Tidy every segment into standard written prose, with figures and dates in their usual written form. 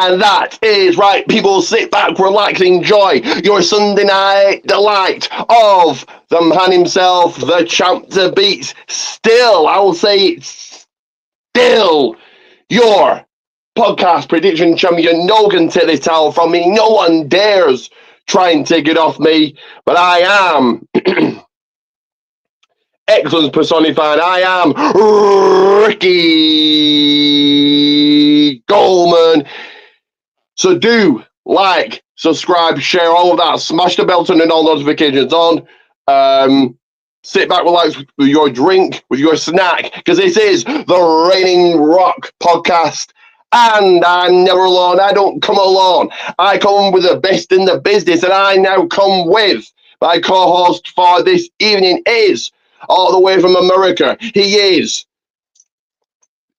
And that is right. People, sit back, relax, enjoy your Sunday night delight of the man himself, the champ to beat. Still, I will say it's still your podcast prediction champion. No one can take this towel from me. No one dares try and take it off me. But I am excellence personified. I am Ricky Goldman. So do like, subscribe, share, all of that. Smash the bell, turn all notifications on. Sit back, relax with your drink, with your snack, because this is the Reigning Rock podcast. And I'm never alone. I don't come alone. I come with the best in the business, and I now come with my co-host for this evening is all the way from America. He is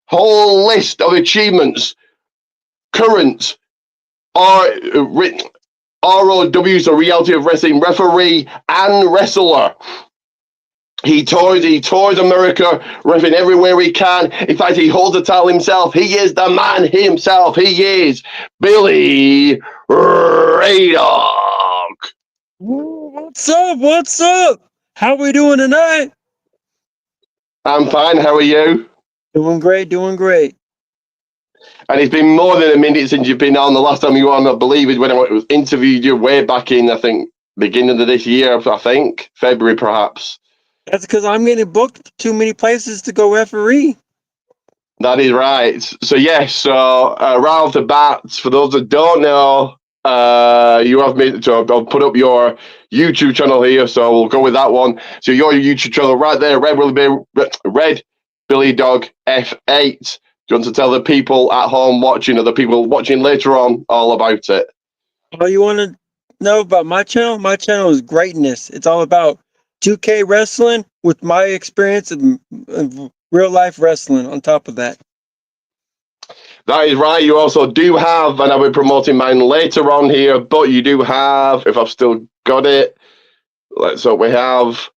whole list of achievements, current ROW, so Reality of Wrestling referee and wrestler. He tours America, reffing everywhere he can. In fact, he holds the title himself. He is the man himself. He is Billy Raydock. What's up? What's up? How we doing tonight? I'm fine. How are you? Doing great, doing great. And it's been more than a minute since you've been on. The last time you were on, I believe, is when I interviewed you way back in, I think, beginning of this year, I think, February perhaps. That's because I'm getting booked too many places to go referee. That is right. So yes, right off the bat, for those that don't know, you have me. So I'll put up your YouTube channel here. So we'll go with that one. So your YouTube channel right there, Red Billy Dog F8. Do you want to tell the people at home watching or the people watching later on all about it? Oh, you want to know about my channel? My channel is greatness. It's all about 2K wrestling with my experience of real life wrestling on top of that. That is right. You also do have, and I'll be promoting mine later on here, but you do have, if I've still got it, let's hope we have.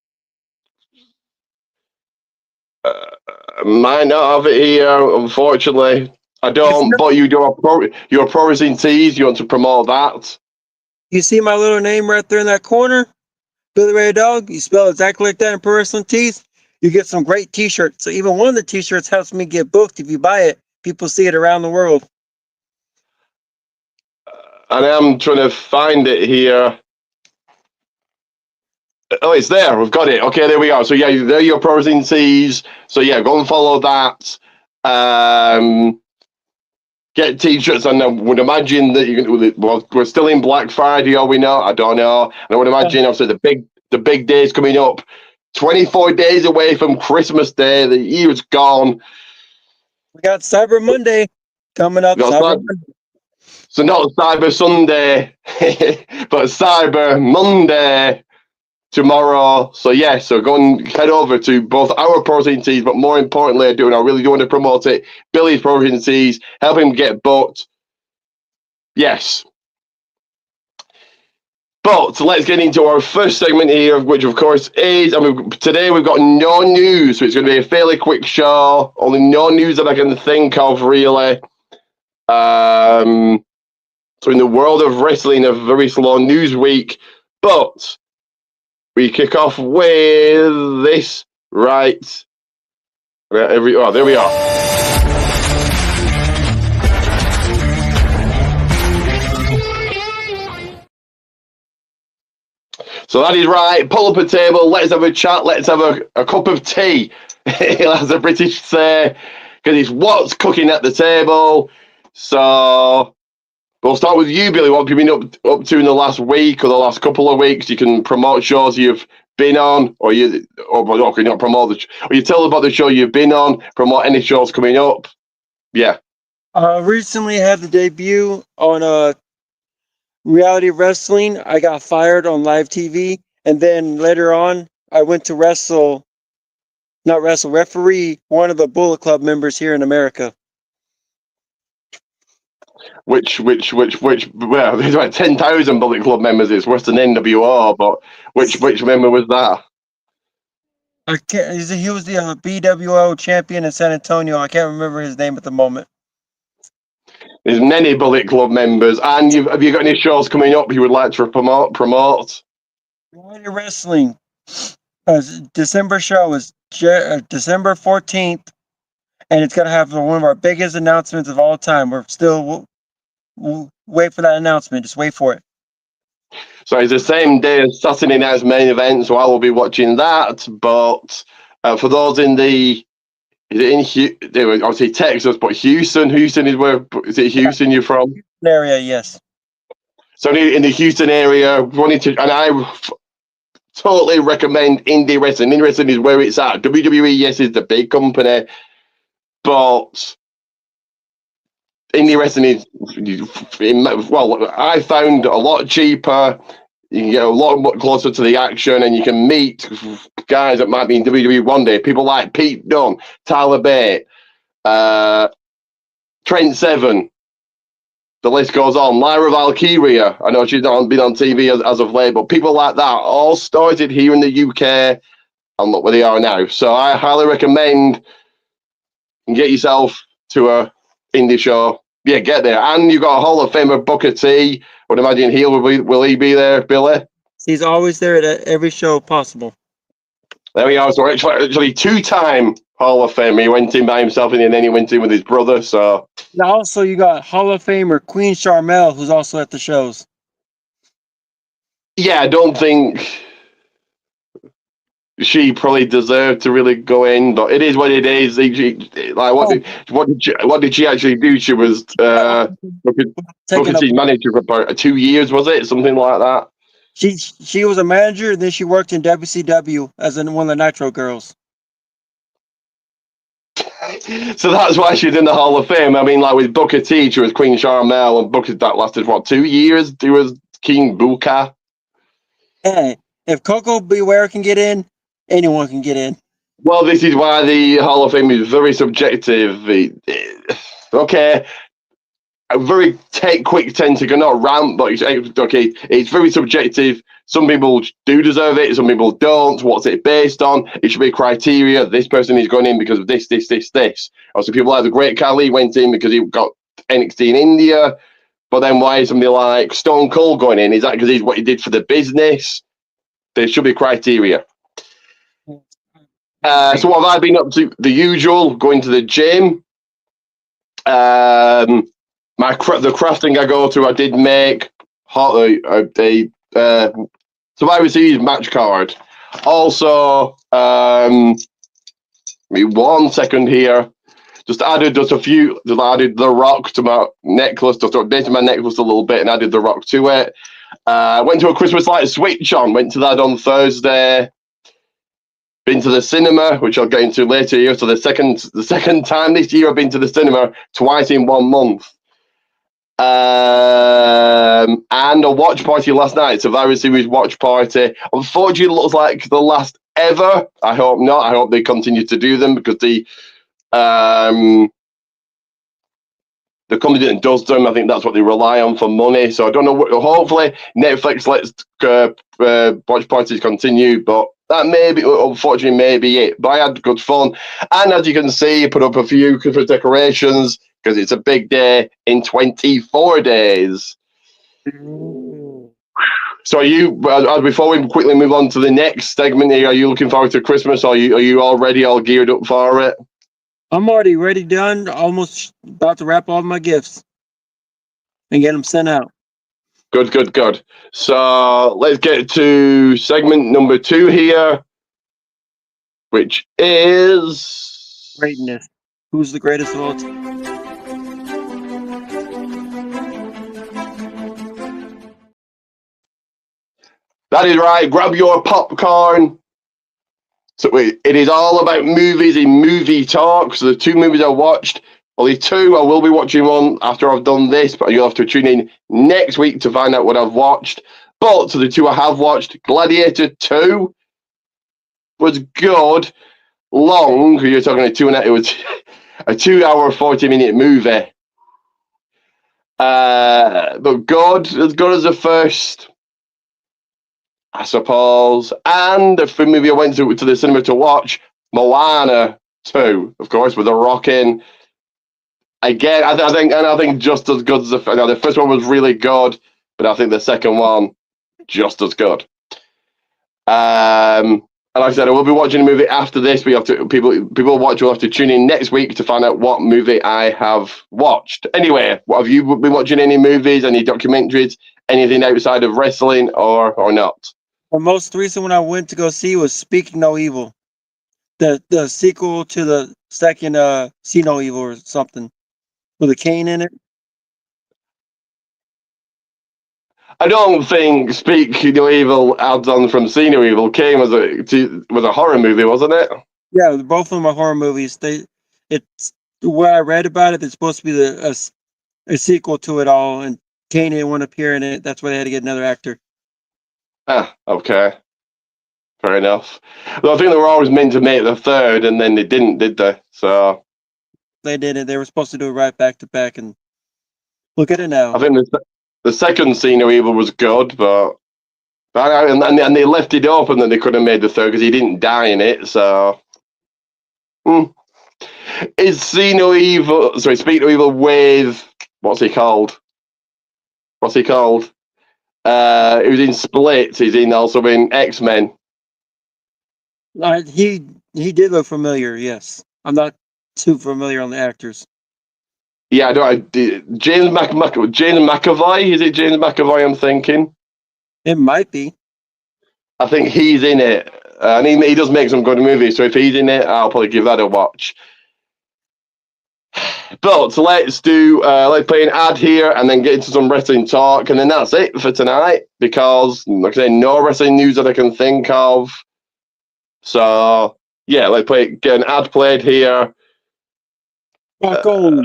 Might not have it here, unfortunately. I don't, but you do your pro wrestling tees. You want to promote that? You see my little name right there in that corner? Billy Ray Dog. You spell exactly like that in pro wrestling tees. You get some great t-shirts. So even one of the t-shirts helps me get booked. If you buy it, people see it around the world. And I'm trying to find it here. Oh, it's there. We've got it. Okay, there we are. So yeah, there are your pro wrestling tees. So yeah, go and follow that. Get t-shirts, and I would imagine that we're still in Black Friday, are we not? I don't know. And I would imagine obviously the big days coming up. 24 days away from Christmas Day. The year's gone. We got Cyber Monday coming up. So not Cyber Sunday, but Cyber Monday tomorrow. So yeah, so go and head over to both our protein teas, but more importantly, I really do want to promote it. Billy's protein teas, help him get booked. Yes. But let's get into our first segment here, which of course is, today we've got no news, so it's going to be a fairly quick show. Only no news that I can think of, really. So in the world of wrestling, a very slow news week, but we kick off with this right. There we are. So that is right. Pull up a table. Let's have a chat. Let's have a cup of tea, as the British say, because it's what's cooking at the table. So we'll start with you, Billy. What have you been up to in the last week or the last couple of weeks? You can promote shows you've been on, or you not promote or you tell about the show you've been on, promote any shows coming up. Yeah. Recently had the debut on Reality Wrestling. I got fired on live TV, and then later on I went to referee one of the Bullet Club members here in America. Which well, there's about 10,000 Bullet Club members. It's worse than NWO, but which member was that? He was the BWO champion in San Antonio. I can't remember his name at the moment. There's many Bullet Club members. And have you got any shows coming up you would like to promote? Warrior Wrestling. December show is December 14th, and it's going to have one of our biggest announcements of all time. We're still we'll wait for that announcement. Just wait for it. So it's the same day as Saturday night's main event, so I will be watching that. But for those in they were obviously Texas, but Houston is Houston you're from? Area, yes. So in the Houston area, and I totally recommend indie wrestling. Indie wrestling is where it's at. WWE, yes, is the big company, but indie wrestling is, well, I found a lot cheaper. You can get a lot closer to the action, and you can meet guys that might be in WWE one day. People like Pete Dunne, Tyler Bate, Trent Seven. The list goes on. Lyra Valkyria. I know she's not been on TV as of late, but people like that all started here in the UK, and look where they are now. So I highly recommend and get yourself to a indie show. Yeah, get there. And you've got a Hall of Famer, Booker T. I would imagine will he be there, Billy? He's always there at every show possible. There we are. So actually two-time Hall of Famer. He went in by himself, and then he went in with his brother. So also, you got Hall of Famer Queen Charmel, who's also at the shows. Yeah, I don't think she probably deserved to really go in, but it is what it is. What did she actually do? She was Booker T's manager for about 2 years, was it? Something like that. She was a manager, and then she worked in WCW as one of the Nitro girls. So that's why she's in the Hall of Fame. I mean, like with Booker T, she was Queen Charmel, and Booker, that lasted, 2 years? He was King Booker. Hey, if Coco Beware can get in, anyone can get in. Well, this is why the Hall of Fame is very subjective. Okay, a very quick 10-second, not rant, but it's very subjective. Some people do deserve it, some people don't. What's it based on? It should be a criteria. This person is going in because of this. Also, people like the Great Khali went in because he got NXT in India. But then why is somebody like Stone Cold going in? Is that because he's what he did for the business? There should be criteria. So what have I been up to? The usual, going to the gym. The crafting I go to, I did make a Survivor Series match card. Also, me 1 second here. Added The Rock to my necklace, just updated my necklace a little bit and added The Rock to it. Went to a Christmas light switch on, went to that on Thursday. Been to the cinema, which I'll get into later here. So the second time this year I've been to the cinema, twice in 1 month. And a watch party last night, Survivor Series watch party. Unfortunately, it looks like the last ever. I hope not. I hope they continue to do them because the company that does them, I think that's what they rely on for money. So I don't know. Hopefully, Netflix lets watch parties continue, but that unfortunately, may be it. But I had good fun, and as you can see, put up a few Christmas decorations because it's a big day in 24 days. So before we quickly move on to the next segment here, are you looking forward to Christmas? Are you already all geared up for it? I'm already ready, done, almost about to wrap all my gifts and get them sent out. Good. So let's get to segment number 2 here, which is greatness. Who's the greatest of all time? That is right. Grab your popcorn. So it is all about movies in movie talk. So the 2 movies I watched, only 2. I will be watching one after I've done this, but you'll have to tune in next week to find out what I've watched. But so the 2 I have watched, Gladiator 2 was good. Long. You're talking it was a 2-hour, 40-minute movie. But good as the first, I suppose. And the movie I went to the cinema to watch, Moana 2, of course, with The Rock in. again, I think just as good as the first one was really good, but I think the second one just as good. And like I said, I will be watching a movie after this. We have to people watch will have to tune in next week to find out what movie I have watched. Anyway, what have you been watching? Any movies, any documentaries, anything outside of wrestling, or not? The most recent one I went to go see was Speak No Evil, the sequel to the second See No Evil or something with a cane in it. I don't think Speak No Evil adds on from See No Evil came as a horror movie, wasn't it? Yeah, both of them are horror movies. It's where I read about it. It's supposed to be a sequel to it all, and Kane didn't want to appear in it. That's why they had to get another actor. Ah, okay. Fair enough. Well, I think they were always meant to make the third, and then they didn't, did they? So they didn't. They were supposed to do it right back to back, and look at it now. I think the second See No Evil was good, but and they left it open that they could have made the third because he didn't die in it. So is See No Evil? Sorry, Speak No Evil with what's he called? What's he called? He was in Split. He's also in X-Men. He did look familiar. Yes, I'm not too familiar on the actors. Yeah, I don't. James McAvoy. Is it James McAvoy? I'm thinking. It might be. I think he's in it, and he does make some good movies. So if he's in it, I'll probably give that a watch. But let's play an ad here and then get into some wrestling talk, and then that's it for tonight. Because, like I say, no wrestling news that I can think of. So yeah, get an ad played here. Rock on,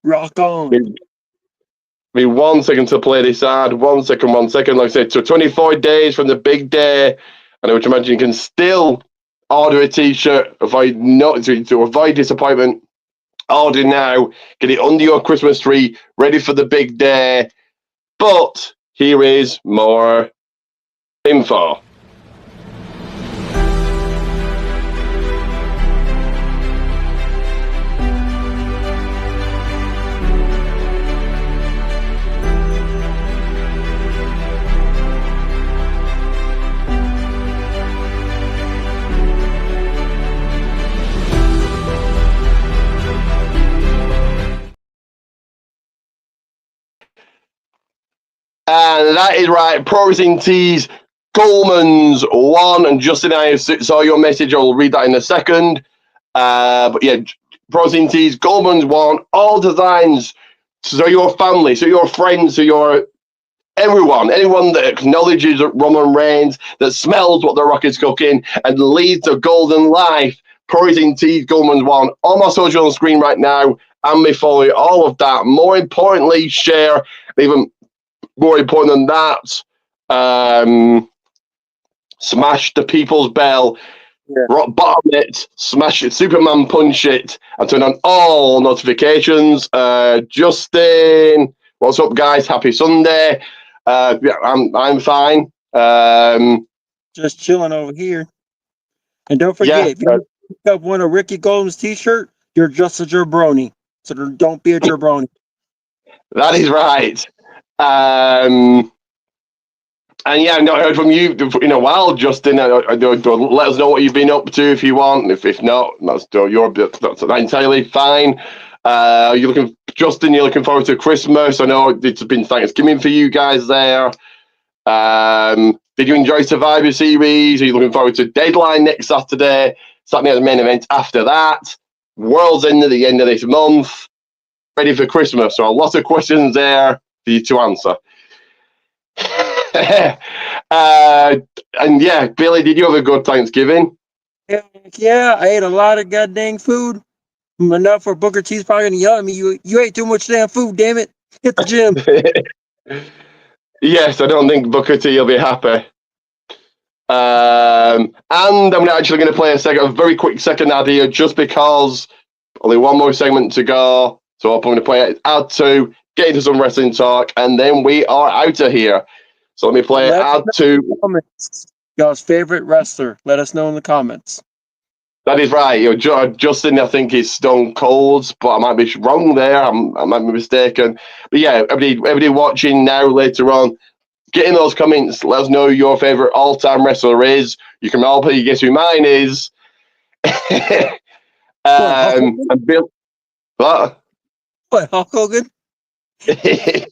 rock on. Give me 1 second to play this ad. 1 second. Like I said, so 24 days from the big day, and I would imagine you can still order a T-shirt. To avoid disappointment. Order now, get it under your Christmas tree, ready for the big day. But here is more info. And that is right. Pro Wrestling Tees, Coleman's won. And Justin, I saw your message. I'll read that in a second. But yeah, Pro Wrestling Tees, Coleman's won. All designs. So your family, so your friends, so your anyone that acknowledges Roman Reigns, that smells what The Rock is cooking, and leads a golden life. Pro Wrestling Tees, Coleman's won. All my social on the screen right now. And me follow all of that. More importantly, share. Even more important than that, smash the people's bell, rock bottom it, smash it, Superman punch it, and turn on all notifications. Justin, what's up, guys? Happy Sunday. Yeah, I'm fine. Just chilling over here. And don't forget, if you pick up one of Ricky Golden's T-shirt, you're just a jabroni. So don't be a jabroni. That is right. And yeah, I've not heard from you in a while, Justin. Let us know what you've been up to if you want. If not, that's entirely fine. Justin, you're looking forward to Christmas. I know it's been Thanksgiving for you guys there. Did you enjoy Survivor Series? Are you looking forward to Deadline next Saturday? Saturday the main event after that. World's End at the end of this month. Ready for Christmas. So a lot of questions there for you to answer. And yeah, Billy, did you have a good Thanksgiving? Yeah, I ate a lot of goddamn food. Enough for Booker T's probably gonna yell at me. You ate too much damn food, damn it. Hit the gym. Yes, I don't think Booker T will be happy. And I'm actually going to play a very quick second ad here just because only one more segment to go. So I'm going to play ad 2, get into some wrestling talk, and then we are out of here. So let me play ad 2. Y'all's favorite wrestler. Let us know in the comments. That is right. Justin, I think, is Stone Cold, but I might be wrong there. I might be mistaken. But yeah, everybody watching now, later on, get in those comments. Let us know who your favorite all-time wrestler is. You can all probably guess who mine is. And Bill, what? What, Hulk Hogan? That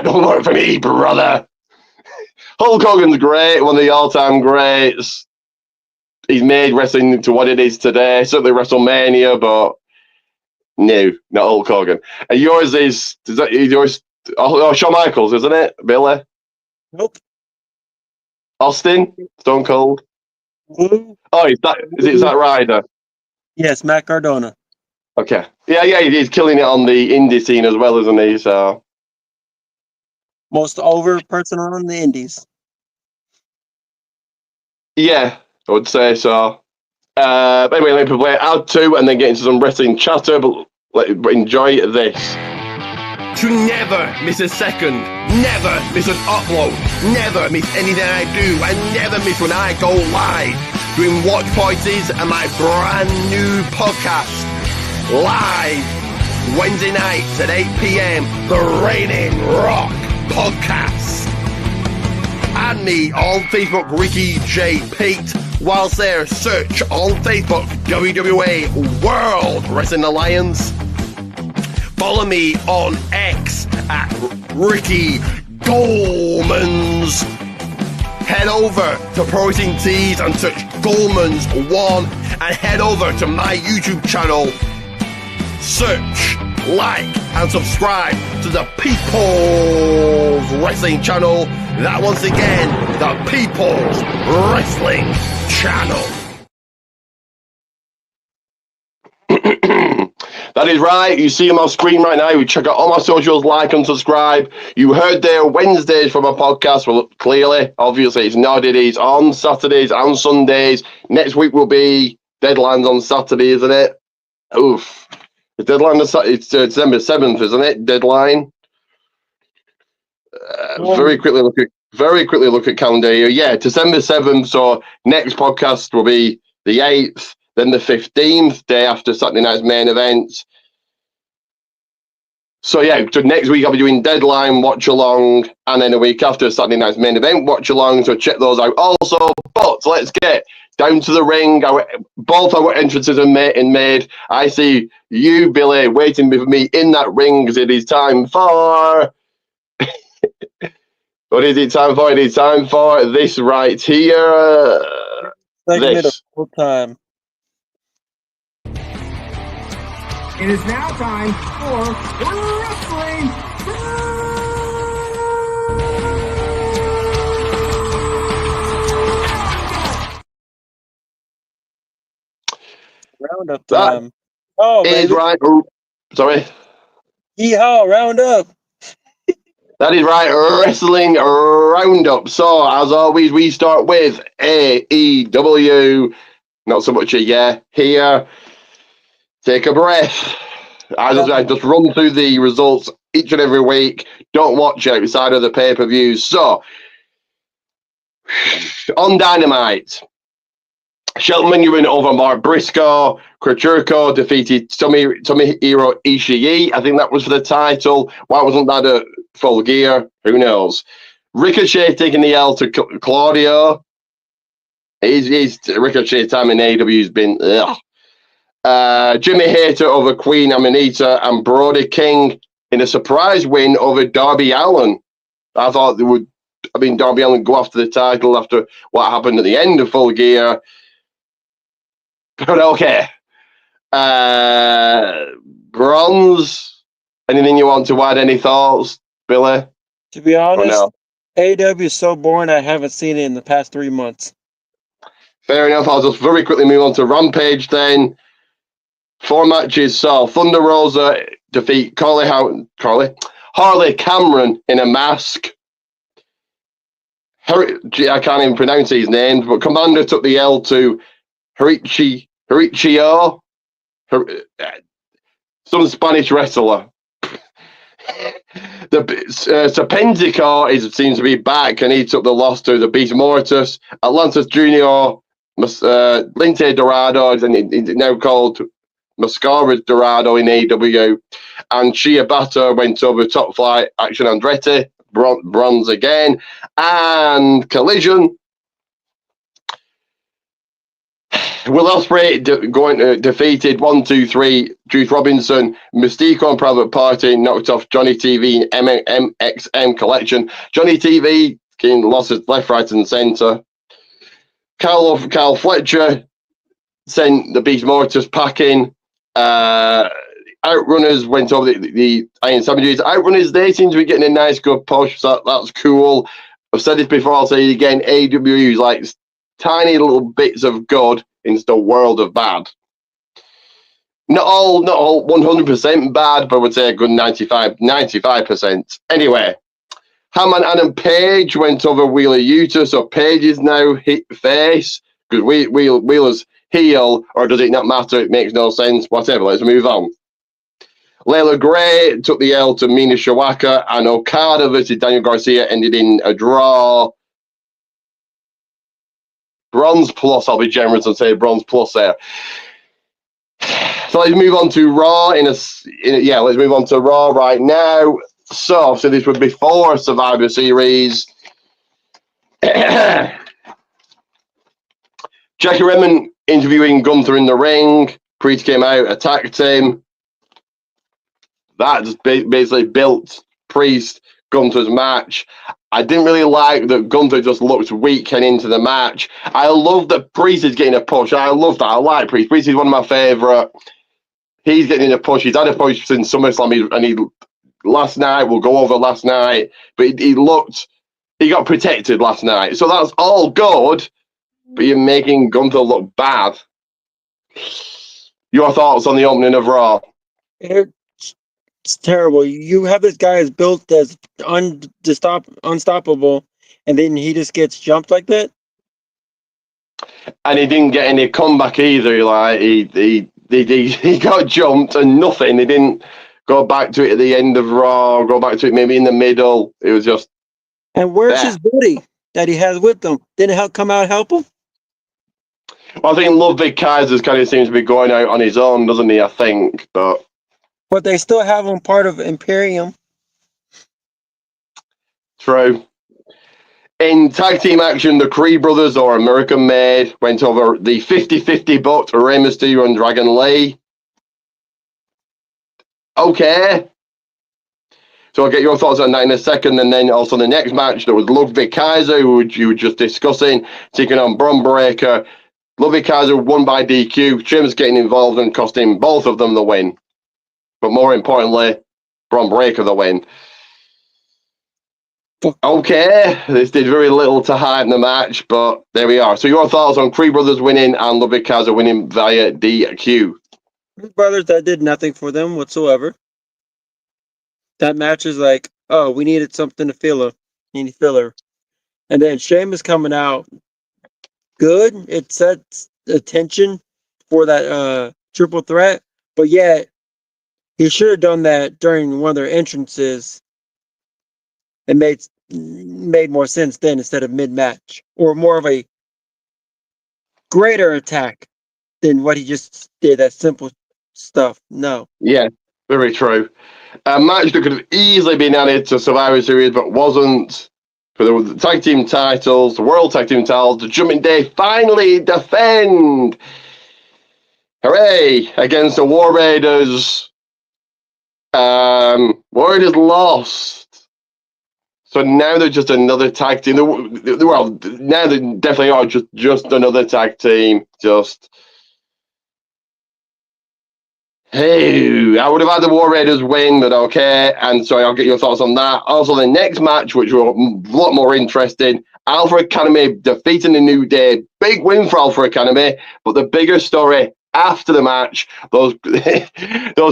don't work for me, brother. Hulk Hogan's great, one of the all-time greats. He's made wrestling into what it is today. Certainly WrestleMania, but no, not Hulk Hogan. And yours is that yours? Oh, Shawn Michaels, isn't it? Billy? Nope. Austin? Stone Cold? Blue? Oh, is it Zack Ryder? Yes, Matt Cardona. Okay. Yeah, he's killing it on the indie scene as well, isn't he? So Most over person on the indies. yeah, I would say so. Anyway, let me play out 2 and then get into some wrestling chatter, but enjoy this. To never miss a second, never miss an upload, never miss anything I do, and never miss when I go live doing watch parties and my brand new podcast. Live Wednesday nights at 8 p.m. The Reigning Rock Podcast. Add me on Facebook, Ricky J. Pete. Whilst there, search on Facebook WWA World Wrestling Alliance. Follow me on X at Ricky Goldmans. Head over to Pro Wrestling Tees and search Goldmans1 and head over to my YouTube channel. Search, like, and subscribe to the People's Wrestling Channel. That once again, the People's Wrestling Channel. That is right. You see them on screen right now. You check out all my socials, like and subscribe. You heard there Wednesdays from a podcast. Well, clearly, obviously, it's not. It is on Saturdays and Sundays. Next week will be Deadlines on Saturday, isn't it? Oof. The deadline is December 7th, isn't it? Deadline. Very quickly look at calendar here. Yeah, December 7th. So next podcast will be the 8th, then the 15th, day after Saturday night's main event. So yeah, so next week I'll be doing Deadline watch along, and then a week after Saturday night's main event watch along. So check those out also. But let's get down to the ring. Both our entrances are made. I see you, Billy, waiting with me in that ring because it is time for. What is it time for? It is time for this right here. Segment of full time. It is now time for wrestling. Roundup time. Oh, is right. Sorry. Yeehaw, roundup. That is right, wrestling roundup. So, as always, we start with AEW. Not so much a yeah here. Take a breath. I just run through the results each and every week. Don't watch outside of the pay-per-views. So, on Dynamite, Shelton Benjamin over Mark Briscoe. Kuchurko defeated Tomohiro Ishii. I think that was for the title. Why wasn't that a Full Gear? Who knows? Ricochet taking the L to Claudio. His Ricochet time in AEW has been Jimmy Hayter over Queen Amanita, and Brody King in a surprise win over Darby Allin. I thought Darby Allin go after the title after what happened at the end of Full Gear. But okay. Bronze. Anything you want to add? Any thoughts, Billy? To be honest, AEW is so boring I haven't seen it in the past 3 months. Fair enough. I'll just very quickly move on to Rampage then. 4 matches. So Thunder Rosa defeat Harley Cameron in a mask. I can't even pronounce his names, but Commander took the L to Horichio, some Spanish wrestler. Serpentico seems to be back, and he took the loss to the Beast Mortis. Atlantis Junior Lindsay Dorado, and it's now called Mascara Dorado in AEW, and Shia Bata went over Top Flight Action Andretti, bronze again, and Collision. Will Ospreay defeated 1, 2, 3 Juice Robinson, Mystico and Private Party knocked off Johnny TV in MXM Collection. Johnny TV getting losses left, right, and centre. Kyle Fletcher sent the Beast Mortars packing. Outrunners went over the Iron Savages. Outrunners, they seem to be getting a nice good push, so that's cool. I've said this before, I'll say it again. AEW is like tiny little bits of good into the world of bad. Not all 100% bad, but I would say a good 95%. Anyway, Hammond Adam Page went over Wheeler Yuta, so Page is now hit face because Wheeler's heel, or does it not matter? It makes no sense. Whatever, let's move on. Layla Gray took the L to Mina Shawaka, and Okada versus Daniel Garcia ended in a draw. Bronze plus, I'll be generous and say bronze plus there. So let's move on to Raw let's move on to Raw right now. So this was before Survivor Series. Jackie Redmond interviewing Gunther in the ring. Priest came out, attacked him. That just basically built Priest Gunther's match. I didn't really like that Gunther just looked weak and into the match. I love that Priest is getting a push. I love that. I like Priest. Priest is one of my favourite. He's getting a push. He's had a push since SummerSlam, and he last night, we'll go over last night, but he got protected last night. So that's all good, but you're making Gunther look bad. Your thoughts on the opening of Raw? It's terrible. You have this guy as built as unstoppable, and then he just gets jumped like that. And he didn't get any comeback either. Like he got jumped and nothing. He didn't go back to it at the end of Raw. Go back to it maybe in the middle. It was just. And where's his buddy that he has with him? Didn't he come out and help him? Well, I think Ludwig Kaiser kind of seems to be going out on his own, doesn't he? I think, but they still have him part of Imperium. True. In tag team action, the Creed brothers, or American Made, went over the 50-50 booked Rey Mysterio and Dragon Lee. Okay. So I'll get your thoughts on that in a second. And then also the next match, there was Ludwig Kaiser, who you were just discussing, taking on Bron Breakker. Ludwig Kaiser won by DQ. Jim's getting involved and costing both of them the win. But more importantly, Bron Breakker the win. Okay, this did very little to hype the match, but there we are. So your thoughts on Creed brothers winning and Ludwig Kaiser winning via DQ? Brothers, that did nothing for them whatsoever. That match is like, oh, we needed something to fill filler. And then Sheamus coming out good. It sets attention for that triple threat, but yet he should have done that during one of their entrances. It made more sense then instead of mid-match, or more of a greater attack than what he just did. That simple stuff. No. Yeah, very true. A match that could have easily been added to Survivor Series, but wasn't. For the tag team titles, the World Tag Team titles, the Judgment Day finally defend. Hooray! Against the War Raiders. War Raiders lost. So now they're just another tag team. Well, now they definitely are just another tag team. Just, hey, I would have had the War Raiders win, but okay. And so I'll get your thoughts on that. Also, the next match, which were a lot more interesting, Alpha Academy defeating the New Day. Big win for Alpha Academy, but the bigger story after the match, those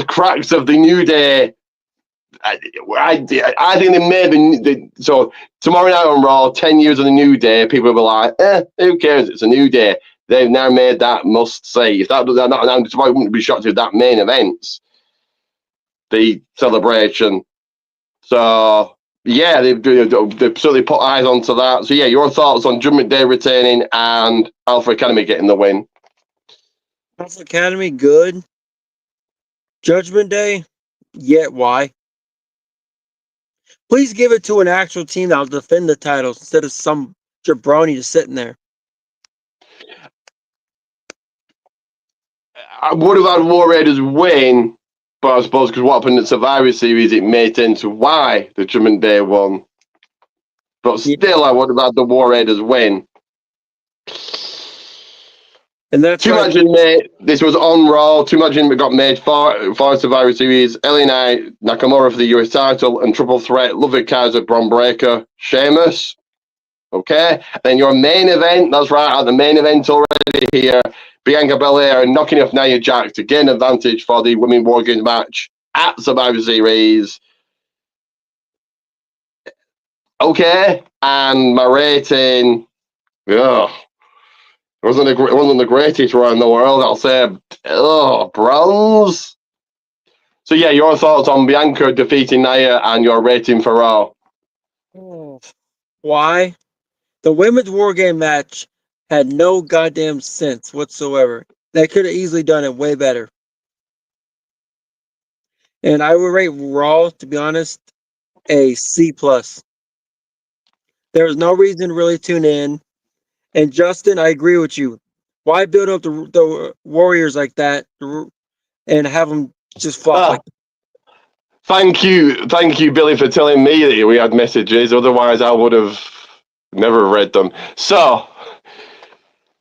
cracks of the New Day. I think they made so tomorrow night on Raw, 10 years of the New Day, people will be like, who cares? It's a New Day. They've now made that must say. If that not announced, I wouldn't be shocked if that main events the celebration. So yeah, they've certainly put eyes onto that. So yeah, your thoughts on Judgment Day retaining and Alpha Academy getting the win? Alpha Academy, good. Judgment Day, yet why? Please give it to an actual team that'll defend the titles instead of some jabroni just sitting there. I would have had War Raiders win, but I suppose because what happened at Survivor Series, it made sense why the Judgment Day won. But still, I would have had the War Raiders win. And that's Two matches made. This was on Raw. Two matches got made for Survivor Series. LA Knight, Nakamura for the US title, and Triple Threat, Ludwig Kaiser, Braun Breaker, Sheamus. Okay. Then your main event, that's right, the main event already here. Bianca Belair knocking off Nia Jax to gain advantage for the Women War Games match at Survivor Series. Okay. And my rating, ugh. It wasn't the greatest Raw in the world. I'll say, bronze. So yeah, your thoughts on Bianca defeating Nia and your rating for Raw? Why? The Women's War Game match had no goddamn sense whatsoever. They could have easily done it way better. And I would rate Raw, to be honest, a C+. There was no reason to really tune in. And Justin, I agree with you. Why build up the Warriors like that and have them just flop like that? Thank you, Billy, for telling me that we had messages. Otherwise, I would have never read them. So,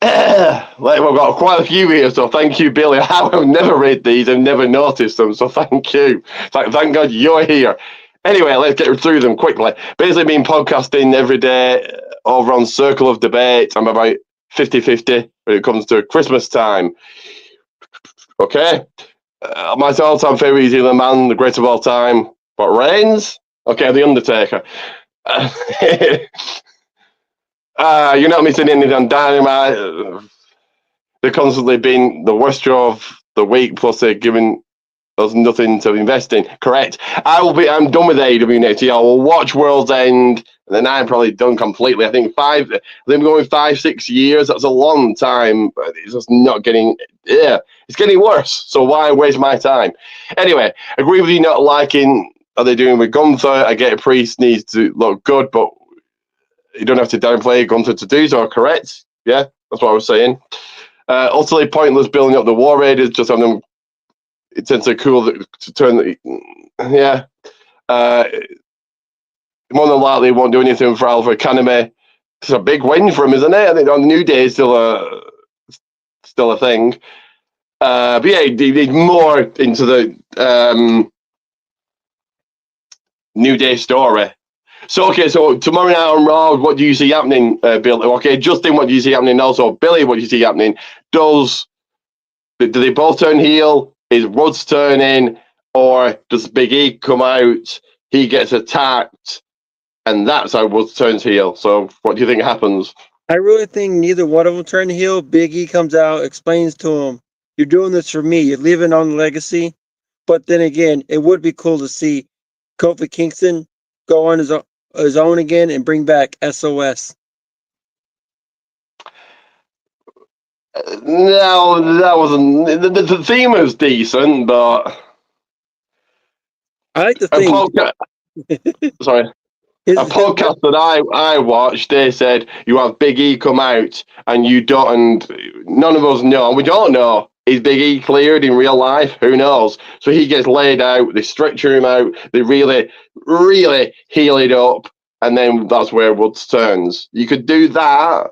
we've got quite a few here. So, thank you, Billy. I have never read these. I've never noticed them. So, thank you. Thank God you're here. Anyway, let's get through them quickly. Basically, been podcasting every day over on Circle of Debate. I'm about 50-50 when it comes to Christmas time. Okay. My all-time favourite is The Man, the greatest of all time. What, Reigns? Okay, The Undertaker. You're not missing anything on Dynamite. They're constantly being the worst show of the week, plus they're giving us nothing to invest in. Correct. I'm done with AEW next year. I will watch World's End, and then I'm probably done completely. I think I'm going 5-6 years. That's a long time. But it's just not getting. Yeah, it's getting worse. So why waste my time? Anyway, agree with you not liking what they're doing with Gunther. I get Priest needs to look good, but you don't have to downplay Gunther to do so. Correct? Yeah, that's what I was saying. Utterly pointless building up the War Raiders. Just having them. It tends to cool to turn. Yeah. More than likely, won't do anything for Alpha Academy. It's a big win for him, isn't it? I think on the New Day is still a thing. But yeah, he needs more into the New Day story. So okay, so tomorrow night on Raw, what do you see happening, Bill? Okay, Justin, what do you see happening? Also, Billy, what do you see happening? Do they both turn heel? Is Woods turning, or does Big E come out? He gets attacked, and that's how Woods turns heel. So, what do you think happens? I really think neither one of them turn heel. Big E comes out, explains to him, "You're doing this for me. You're leaving on the legacy." But then again, it would be cool to see Kofi Kingston go on his own again and bring back SOS. No, that wasn't. The theme was decent, but I like the theme. Sorry. A podcast that I watched, they said you have Big E come out and you don't, and none of us know. We don't know. Is Big E cleared in real life? Who knows? So he gets laid out, they stretcher him out, they really, really heal it up, and then that's where Woods turns. You could do that.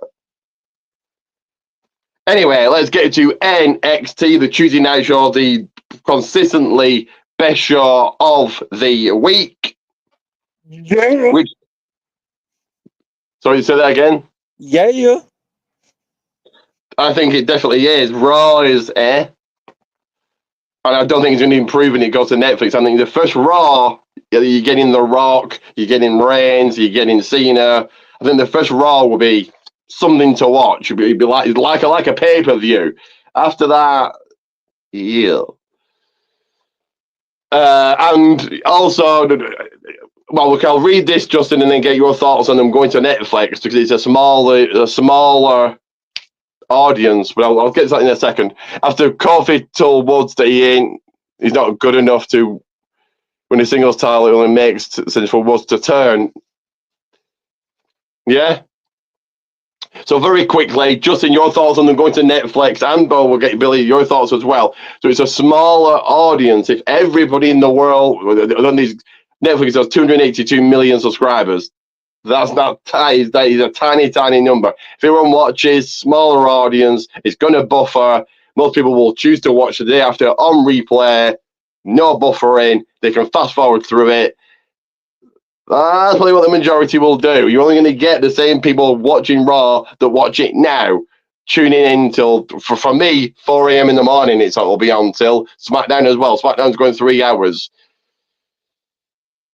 Anyway, let's get to NXT, the Tuesday night show, the consistently best show of the week. Yeah. Sorry, say that again? Yeah. I think it definitely is. Raw is And I don't think it's going to improve when it goes to Netflix. I think the first Raw, you're getting The Rock, you're getting Reigns, you're getting Cena. I think the first Raw will be something to watch. It'd be like a pay-per-view. After that, yeah. And also, well, look, I'll read this, Justin, and then get your thoughts on them going to Netflix because it's a smaller audience. But I'll get to that in a second. After Kofi told Woods that he's not good enough to win a singles title, it only makes sense for Woods to turn. Yeah. So very quickly, Justin, your thoughts on them going to Netflix, and Bo, we'll get Billy your thoughts as well. So it's a smaller audience. If everybody in the world, on these Netflix has 282 million subscribers. That is a tiny, tiny number. If everyone watches, smaller audience, it's going to buffer. Most people will choose to watch the day after on replay, no buffering. They can fast forward through it. That's probably what the majority will do. You're only going to get the same people watching Raw that watch it now, tuning in till, for me, 4 a.m. in the morning. It'll be on till SmackDown as well. SmackDown's going 3 hours.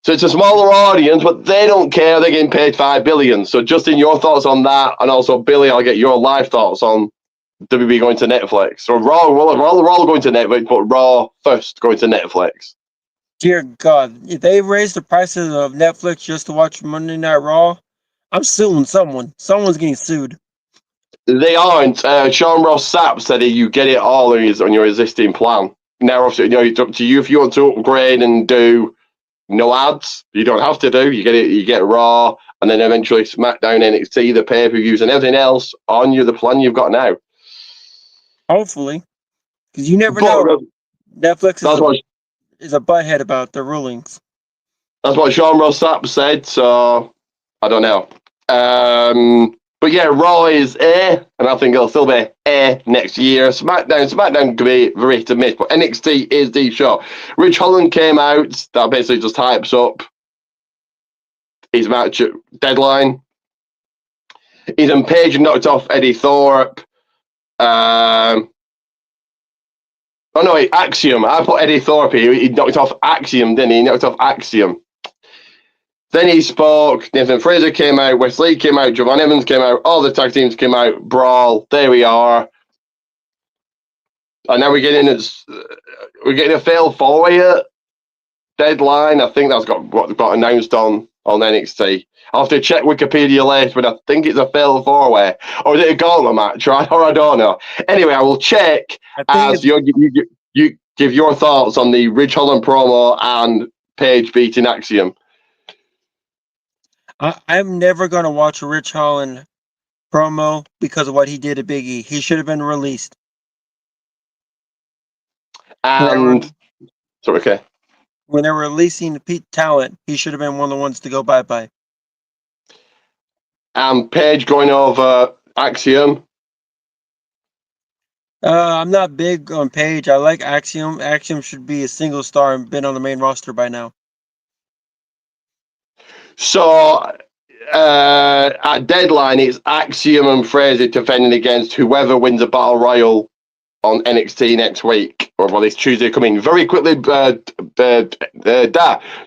So it's a smaller audience, but they don't care. They're getting paid $5 billion. So Justin, your thoughts on that, and also Billy, I'll get your live thoughts on WWE going to Netflix. So Raw going to Netflix, but Raw first going to Netflix. Dear God, if they raise the prices of Netflix just to watch Monday Night Raw, I'm suing someone. Someone's getting sued. They aren't. Sean Ross Sapp said you get it all on your existing plan. Now, obviously, it's up to you if you want to upgrade and do no ads. You don't have to do. You get it. You get Raw, and then eventually SmackDown, NXT, the pay-per-views, and everything else on the plan you've got now. Hopefully, because you never know. Netflix is a butthead about the rulings. That's what Sean Ross Sapp said. So I don't know. But yeah, Raw is A, and I think it'll still be A next year. SmackDown could be very hit and miss, but NXT is the show. Rich Holland came out. That basically just hypes up his match at Deadline. Ethan Page knocked off Eddie Thorpe. Axiom. I put Eddie Thorpe. He knocked off Axiom, didn't he? He knocked off Axiom. Then he spoke. Nathan Fraser came out. Wesley came out. Javon Evans came out. All the tag teams came out. Brawl. There we are. And now we're getting a fail four-way Deadline. I think that's got announced on NXT. I'll have to check Wikipedia later, but I think it's a fail four-way. Or is it a gauntlet match? Right? Or I don't know. Anyway, I will check as you give your thoughts on the Ridge Holland promo and Page beating Axiom. I'm never going to watch a Rich Holland promo because of what he did to Big E. He should have been released. And okay. When they were releasing the talent, he should have been one of the ones to go bye-bye. And Page going over Axiom. I'm not big on Page. I like Axiom. Axiom should be a single star and been on the main roster by now. So at Deadline, it's Axiom and Fraser defending against whoever wins a Battle Royal on NXT next week, or this Tuesday coming. Very quickly,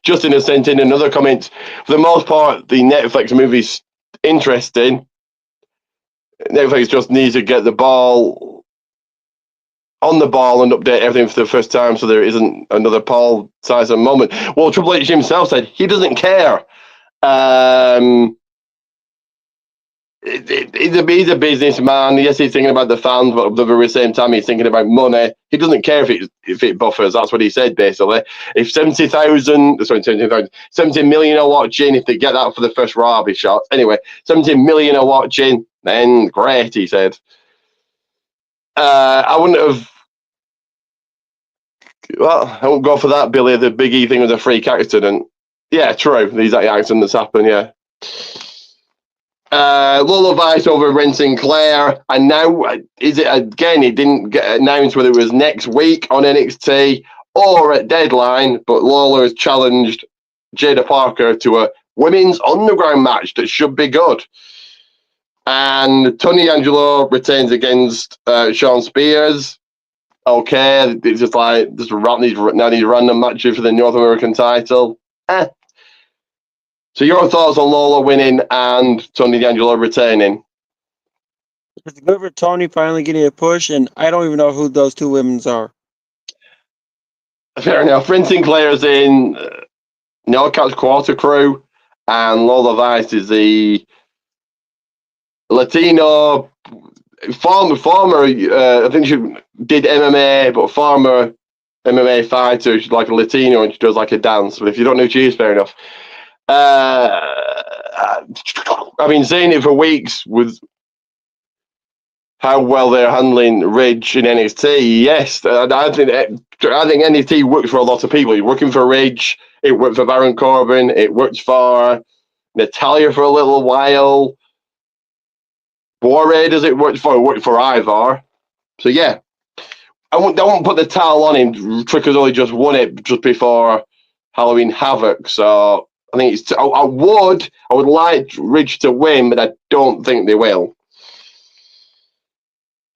Justin has sent in another comment. For the most part, the Netflix movie's interesting. Netflix just needs to get the ball on the ball and update everything for the first time so there isn't another Paul Tyson moment. Well, Triple H himself said he doesn't care. He's a businessman. Yes, he's thinking about the fans, but at the very same time, he's thinking about money. He doesn't care if it buffers. That's what he said, basically. If 70 million are watching, if they get that for the first Raw, I'll be shocked. Anyway, 70 million are watching, then great, he said. I wouldn't have. Well, I won't go for that, Billy. The Big E thing was a freak accident. Yeah, true. These accidents happen, yeah. Lola Vice over Ren Sinclair, and now is it again? It didn't get announced whether it was next week on NXT or at Deadline, but Lola has challenged Jada Parker to a women's underground match that should be good. And Tony Angelo retains against Sean Spears. Okay, it's just like these random matches for the North American title. So your thoughts on Lola winning and Tony D'Angelo retaining? It's good for Tony finally getting a push, and I don't even know who those two women are. Fair enough. Ren Sinclair's in. No Catch Quarter Crew, and Lola Vice is the Latino former. I think she did MMA, but former MMA fighter. She's like a Latino and she does like a dance. But if you don't know who she is, fair enough. I've been saying it for weeks with how well they're handling Ridge in NXT. Yes, I think NXT works for a lot of people. You're working for Ridge. It worked for Baron Corbin. It worked for Natalia for a little while. War Raiders, it worked for Ivar. So yeah, I won't put the towel on him. Trick has only just won it just before Halloween Havoc. So I think I would like Ridge to win, but I don't think they will.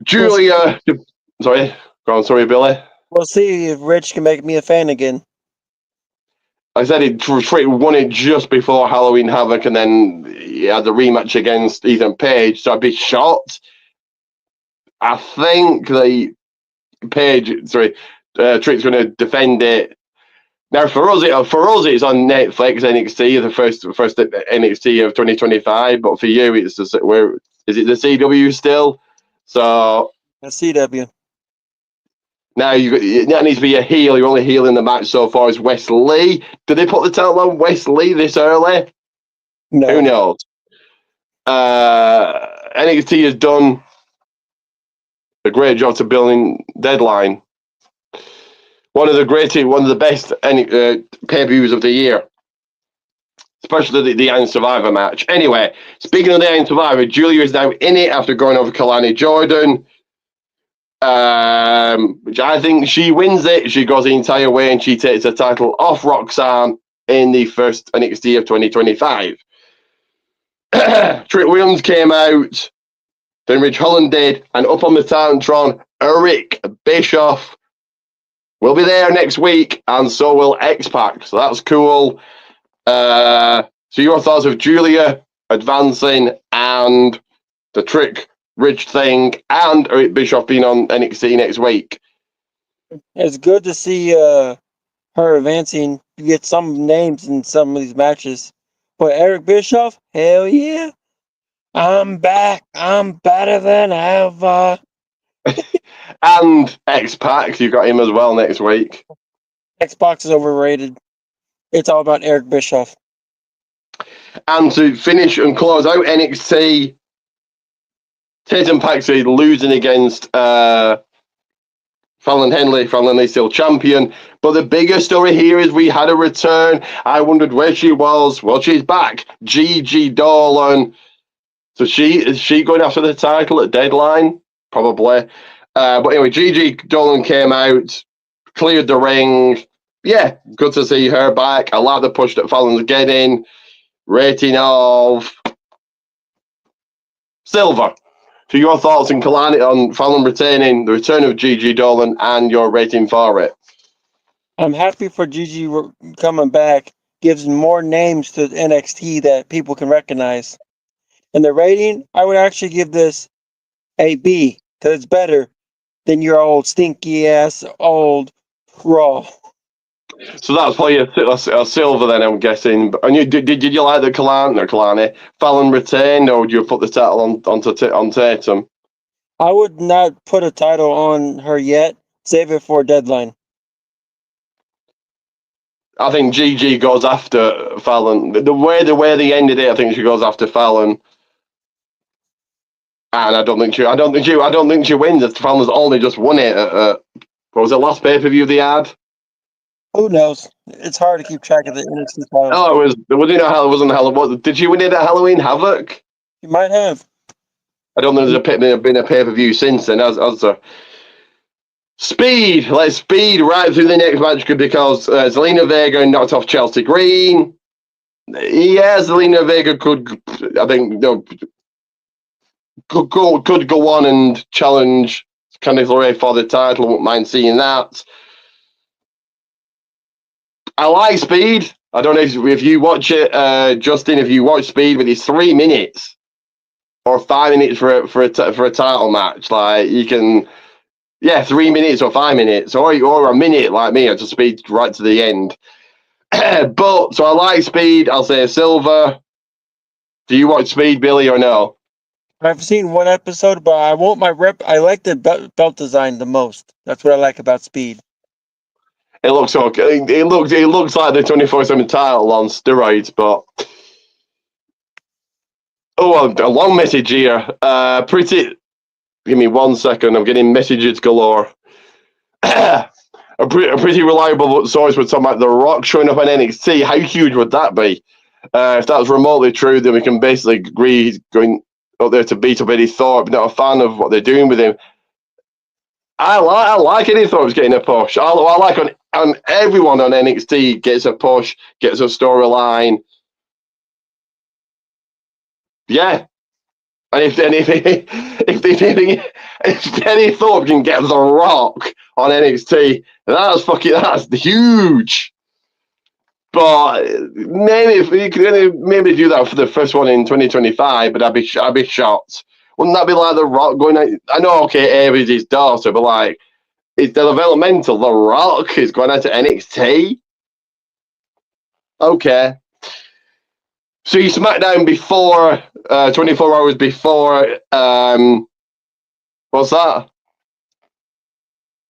Julia, sorry, go on, sorry, Billy. We'll see if Rich can make me a fan again. I said he won it just before Halloween Havoc, and then he had the rematch against Ethan Page. So I'd be shocked. I think Trick's going to defend it. Now for us, it's on Netflix NXT, the first NXT of 2025. But for you, it's is it the CW still? So A CW. now that needs to be a heel. You're only heel in the match so far is Wes Lee. Did they put the title on Wes Lee this early? No. Who knows? NXT has done a great job to building Deadline. One of the best pay-per-views of the year. Especially the Iron Survivor match. Anyway, speaking of the Iron Survivor, Julia is now in it after going over Kalani Jordan. Which I think she wins it. She goes the entire way and she takes the title off Roxanne in the first NXT of 2025. Trick Williams came out, then Ridge Holland did, and up on the Titantron, Eric Bischoff will be there next week, and so will X-Pac. So that's cool. So your thoughts of Julia advancing and the Trick Ridge thing and Eric Bischoff being on NXT next week? It's good to see her advancing. You get some names in some of these matches. But Eric Bischoff, hell yeah. I'm back. I'm better than ever. And X-Pac, you got him as well next week. Xbox is overrated. It's all about Eric Bischoff. And to finish and close out NXT, Tatum Paxley losing against Fallon Henley. Fallon Henley still champion. But the bigger story here is we had a return. I wondered where she was. Well, she's back. Gigi Dolan. So is she going after the title at Deadline? Probably. But anyway, Gigi Dolan came out, cleared the ring. Yeah, good to see her back. I like the push that Fallon's getting. Rating of silver. So your thoughts on Fallon retaining, the return of Gigi Dolan, and your rating for it? I'm happy for Gigi coming back. Gives more names to NXT that people can recognize. And the rating, I would actually give this a B, because it's better than your old stinky ass old Raw. So that's probably a silver then, I'm guessing. And did you like the Kalani Fallon retained, or would you put the title on Tatum? I would not put a title on her yet. Save it for Deadline. I think Gigi goes after Fallon. The way they ended it, I think she goes after Fallon. And I don't think she wins. Fallon's only just won it at what was it, last pay-per-view they had? Who knows? It's hard to keep track of the NXT titles. Oh, it wasn't Halloween. Did she win it at Halloween Havoc? You might have. I don't know. There's been a pay-per-view since then. As a speed, let's speed right through the next match because Zelina Vega knocked off Chelsea Green. Yeah, Zelina Vega could, I think, could go on and challenge Candice LeRae for the title. I wouldn't mind seeing that. I like Speed. I don't know if you watch it, Justin. If you watch Speed, but it's 3 minutes or 5 minutes for a title match. Like you can, 3 minutes or 5 minutes or a minute like me. I just speed right to the end. But so I like Speed. I'll say Silver. Do you watch Speed, Billy, or no? I've seen one episode, but I want my rep. I like the belt design the most. That's what I like about Speed. It looks okay. It looks like the 24/7 title on steroids, but a long message here. Give me 1 second. I'm getting messages galore. a pretty reliable source was talking about The Rock showing up on NXT. How huge would that be? If that's remotely true, then we can basically agree he's going up there to beat up Eddie Thorpe. Not a fan of what they're doing with him. I like Eddie Thorpe's getting a push. I like on everyone on NXT gets a push, gets a storyline. Yeah, and if Eddie Thorpe can get The Rock on NXT, that's huge. But maybe if we could maybe do that for the first one in 2025, but I'd be shocked. Wouldn't that be like The Rock going out? I know, okay, Ava's his daughter, but like, it's the developmental. The Rock is going out to NXT. Okay. So you SmackDown before, 24 hours before, what's that?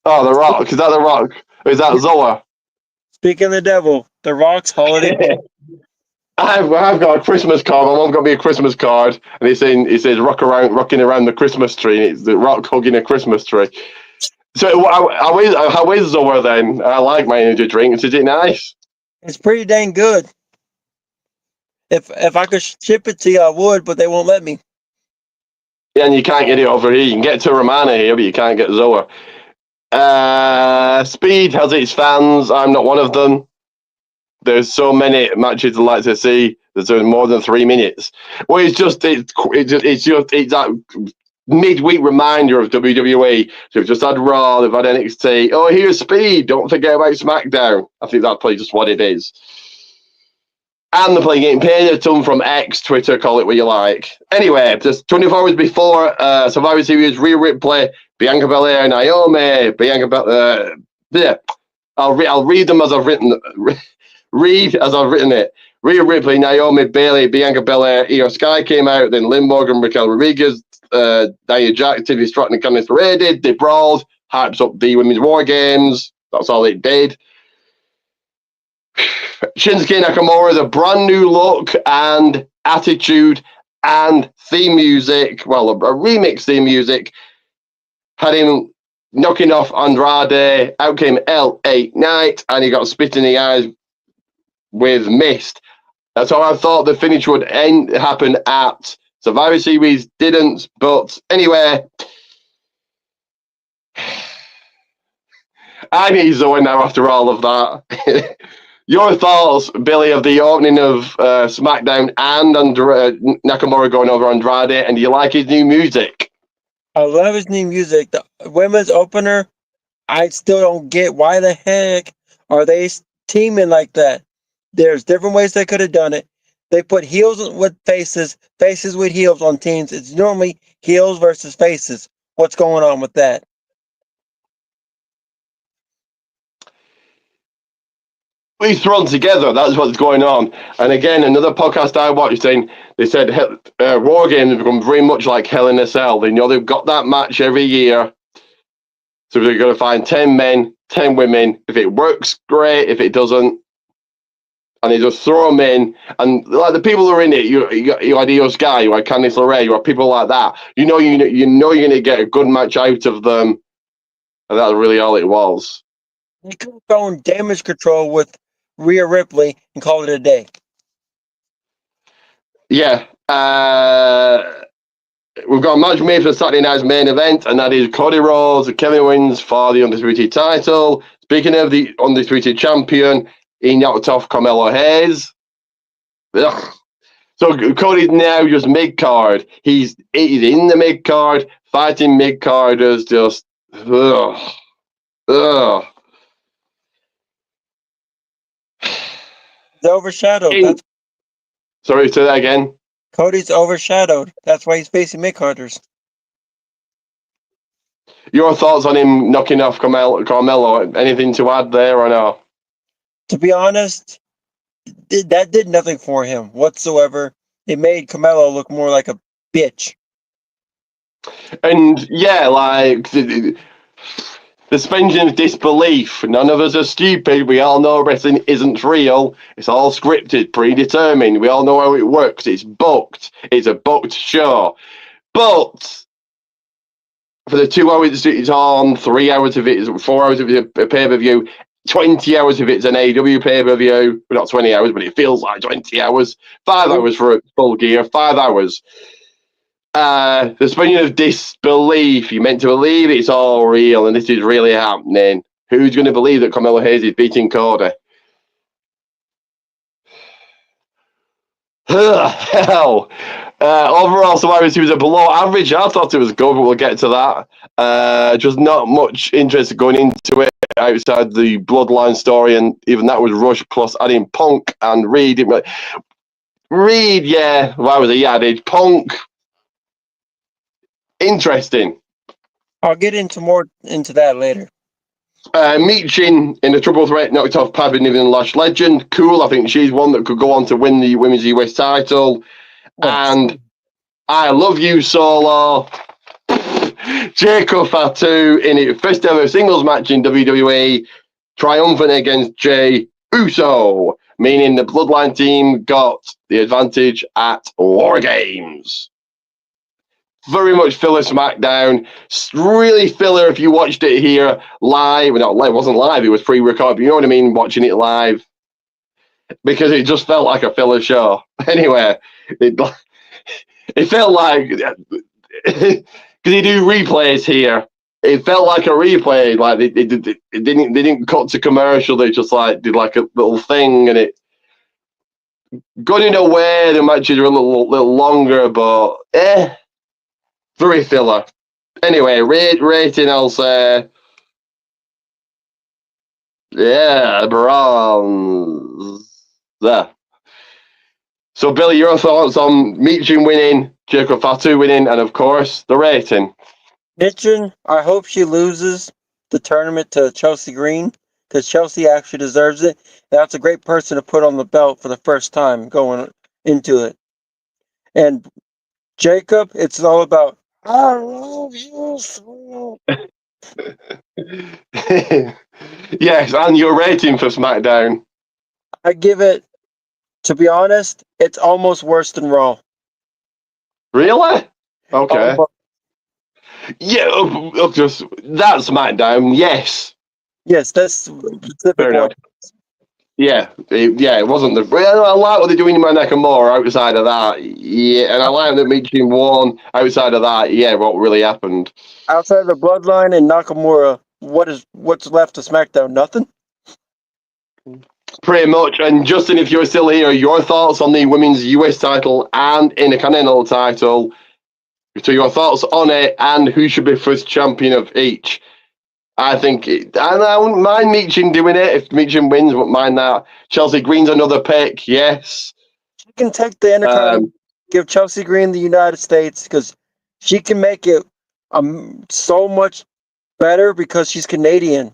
Oh, The Rock. Is that The Rock? Or is that Zoa? Speaking of the devil, The Rock's holiday. I've got a Christmas card. My mom got me a Christmas card, and it says rocking around the Christmas tree, and it's The Rock hugging a Christmas tree. So how is Zoa then? I like my energy drinks. Is it nice? It's pretty dang good. If I could ship it to you, I would, but they won't let me. Yeah, and you can't get it over here. You can get to Romana here, but you can't get Zoa. Speed has its fans. I'm not one of them. There's so many matches I'd like to see. There's more than 3 minutes. Well, it's that midweek reminder of WWE. So we've just had Raw, they've had NXT. Oh, here's Speed. Don't forget about SmackDown. I think that's probably just what it is. And they're playing getting paid a ton from X, Twitter, call it what you like. Anyway, just 24 hours before Survivor Series, Rhea Ripley, Bianca Belair, Naomi, yeah. I'll read them as I've written. Read as I've written it. Rhea Ripley, Naomi, Bayley, Bianca Belair, Io Sky came out, then Liv Morgan, Raquel Rodriguez, Nia Jax, Tiffany Stratton, and Candice LeRae they brawled, hypes up the Women's War Games. That's all it did. Shinsuke Nakamura, the brand new look and attitude and theme music, well, a remix theme music, had him knocking off Andrade. Out came LA Knight, and he got spit in the eyes with mist. That's how I thought the finish would happen at Survivor Series. Didn't, but anyway, I need Zoe now after all of that. Your thoughts, Billy, of the opening of SmackDown and Nakamura going over Andrade, and do you like his new music? I love his new music. The women's opener, I still don't get why the heck are they teaming like that. There's different ways they could have done it. They put heels with faces, faces with heels on teams. It's normally heels versus faces. What's going on with that? We thrown together. That's what's going on. And again, another podcast I watched saying they said War Games have become very much like Hell in a Cell. They know they've got that match every year, so they're going to find 10 men, 10 women. If it works, great. If it doesn't, and they just throw them in. And like the people who are in it, you had Io Sky, you had Candice LeRae, you had people like that. You know you're going to get a good match out of them, and that's really all it was. They could have gone Damage Control with Rhea Ripley and call it a day. Yeah. We've got a match made for Saturday night's main event, and that is Cody Rhodes and Kevin Owens for the Undisputed title. Speaking of the Undisputed champion, he knocked off Carmelo Hayes. Ugh. So Cody's now just mid-card. He's in the mid-card, fighting mid-carders, just... Ugh. Ugh. He's overshadowed. Sorry, say that again. Cody's overshadowed. That's why he's facing mid-carders. Your thoughts on him knocking off Carmelo? Anything to add there or no? To be honest, that did nothing for him whatsoever. It made Carmelo look more like a bitch. And yeah, like the suspension of disbelief. None of us are stupid. We all know wrestling isn't real. It's all scripted, predetermined. We all know how it works. It's booked. It's a booked show. But for the 2 hours it's on, 3 hours of it is 4 hours of it a pay-per-view, 20 hours of it's an AEW pay-per-view. Well, not 20 hours, but it feels like 20 hours. 5 hours for a full gear, 5 hours. The suspension of disbelief. You're meant to believe it's all real and this is really happening. Who's going to believe that Carmelo Hayes is beating Cody? Hell. Overall, Survivor Series was a below average. I thought it was good, but we'll get to that. Just not much interest going into it outside the Bloodline story, and even that was rushed. Plus, adding Punk and Reed. Reed, yeah, why was he added? Punk, interesting. I'll get into more into that later. Meechin in the triple threat knocked off Pavan Niven Lash Legend. Cool. I think she's one that could go on to win the Women's US title. And I love you, Solo. Jacob Fatu in its first ever singles match in WWE, triumphant against Jey Uso, meaning the Bloodline team got the advantage at War Games. Very much filler SmackDown. Really filler if you watched it here live. Well, it wasn't live, it was pre-recorded, but you know what I mean, watching it live. Because it just felt like a filler show. Anyway, it felt like, because you do replays here, it felt like a replay. Like they didn't cut to commercial. They just like did like a little thing, and it got in a way the matches were a little longer, but very filler. Anyway, rating, I'll say, yeah, bronze. There. So, Billy, your thoughts on Meechin winning, Jacob Fatu winning, and of course, the rating? Meechin, I hope she loses the tournament to Chelsea Green, because Chelsea actually deserves it. That's a great person to put on the belt for the first time going into it. And Jacob, it's all about, I love you so. Yes, and your rating for SmackDown? I give it, to be honest, it's almost worse than Raw. Really? Okay. Almost. Yeah, just that's SmackDown. Yes. Yes, that's specific Fair enough. one. Yeah, it wasn't the. Well, I like what they're doing in my Nakamura outside of that. Yeah, and I like that Meechin won outside of that. Yeah, what really happened? Outside of the Bloodline and Nakamura, what's left of SmackDown? Nothing. Pretty much. And Justin, if you're still here, your thoughts on the Women's US title and Intercontinental title. So your thoughts on it and who should be first champion of each. I think, and I wouldn't mind Meechin doing it. If Meechin wins, wouldn't mind that. Chelsea Green's another pick, yes. She can take the Intercontinental, give Chelsea Green the United States, because she can make it so much better because she's Canadian.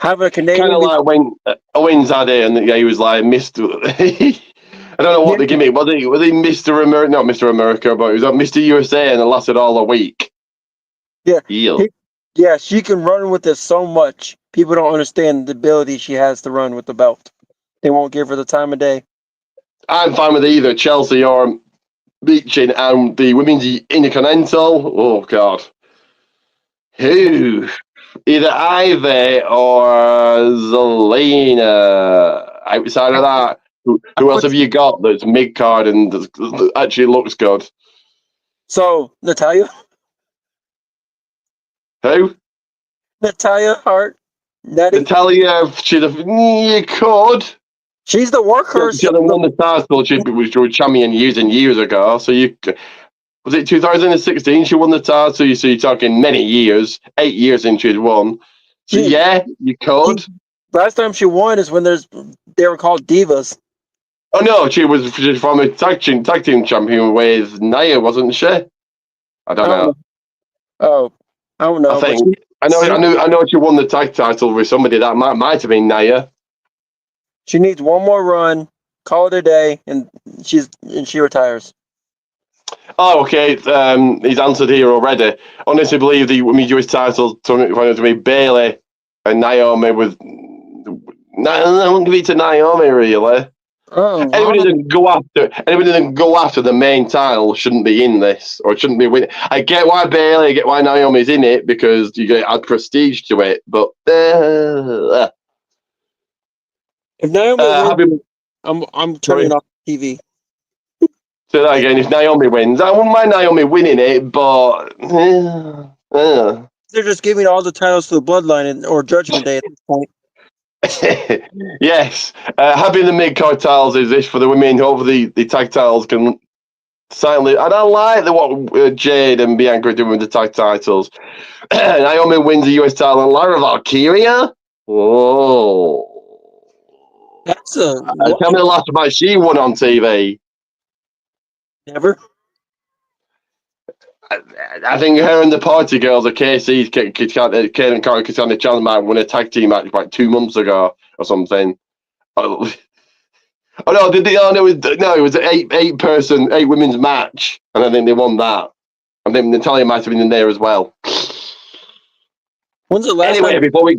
Having a Canadian, kind of like when Owens had it, and he was like Mr. I don't know what the gimmick was. He Mr. America, not Mr. America, but he was like Mr. USA, and it lasted all a week. Yeah, yeah, she can run with it so much. People don't understand the ability she has to run with the belt. They won't give her the time of day. I'm fine with either Chelsea or Meechin, and the Women's Intercontinental. Oh God, who? Either Ivy or Zelina. Outside of that, who else have you got that's mid card and that actually looks good? So Natalya. Who? Natalya Hart. Natalya, you could. She's the workhorse. She hadn't won the title, she was champion years and years ago. So was it 2016 she won the title? So you're talking many years, 8 years since she'd won. So yeah, you could. Last time she won is when they were called Divas. Oh no, she was from a tag team champion with Nia, wasn't she? I don't know. Oh, I don't know. I think I know she won the tag title with somebody that might have been Nia. She needs one more run, call it a day, and she retires. Oh, okay. He's answered here already. Honestly, believe the women's US title tournament to be Bailey and Naomi with. I won't give it to Naomi really. Oh, Anybody that go after the main title shouldn't be in this or shouldn't be winning. I get why Bailey, I get why Naomi's in it because you get add prestige to it. But if Naomi happy, wins, I'm sorry, turning off TV. say that again. If Naomi wins, I wouldn't mind Naomi winning it, but They're just giving all the titles to the Bloodline or Judgment Day at this point. yes. Having the mid-card titles is this for the women. Hopefully, the tag titles can silently. And I like what Jade and Bianca are doing with the tag titles. Naomi wins the US title and Lara Valkyria. Oh. That's Tell me the last match she won on TV. Never. I think her and the Party Girls, the KC's, Kane and Carter Katana Chance might won a tag team match like 2 months ago or something. Oh no! It was an eight women's match, and I think they won that. I think Natalia might have been in there as well. When's the last Anyway, time? before we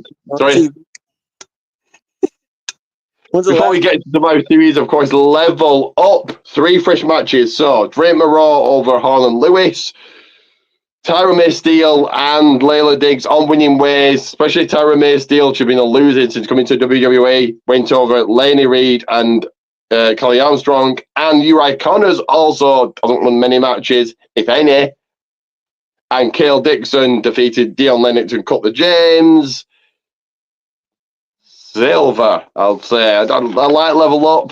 get to the most series, of course, level up 3 fresh matches. So Drake Moreau over Harlan Lewis, Tyra May Steele and Layla Diggs on winning ways, especially Tyra May Steele. She's been a loser since coming to WWE. Went over Lainey Reed and Kelly Armstrong. And Uri Connors also hasn't won many matches, if any. And Cale Dixon defeated Dion Lennox and Cutler James. Silver, I'll say. I like level up.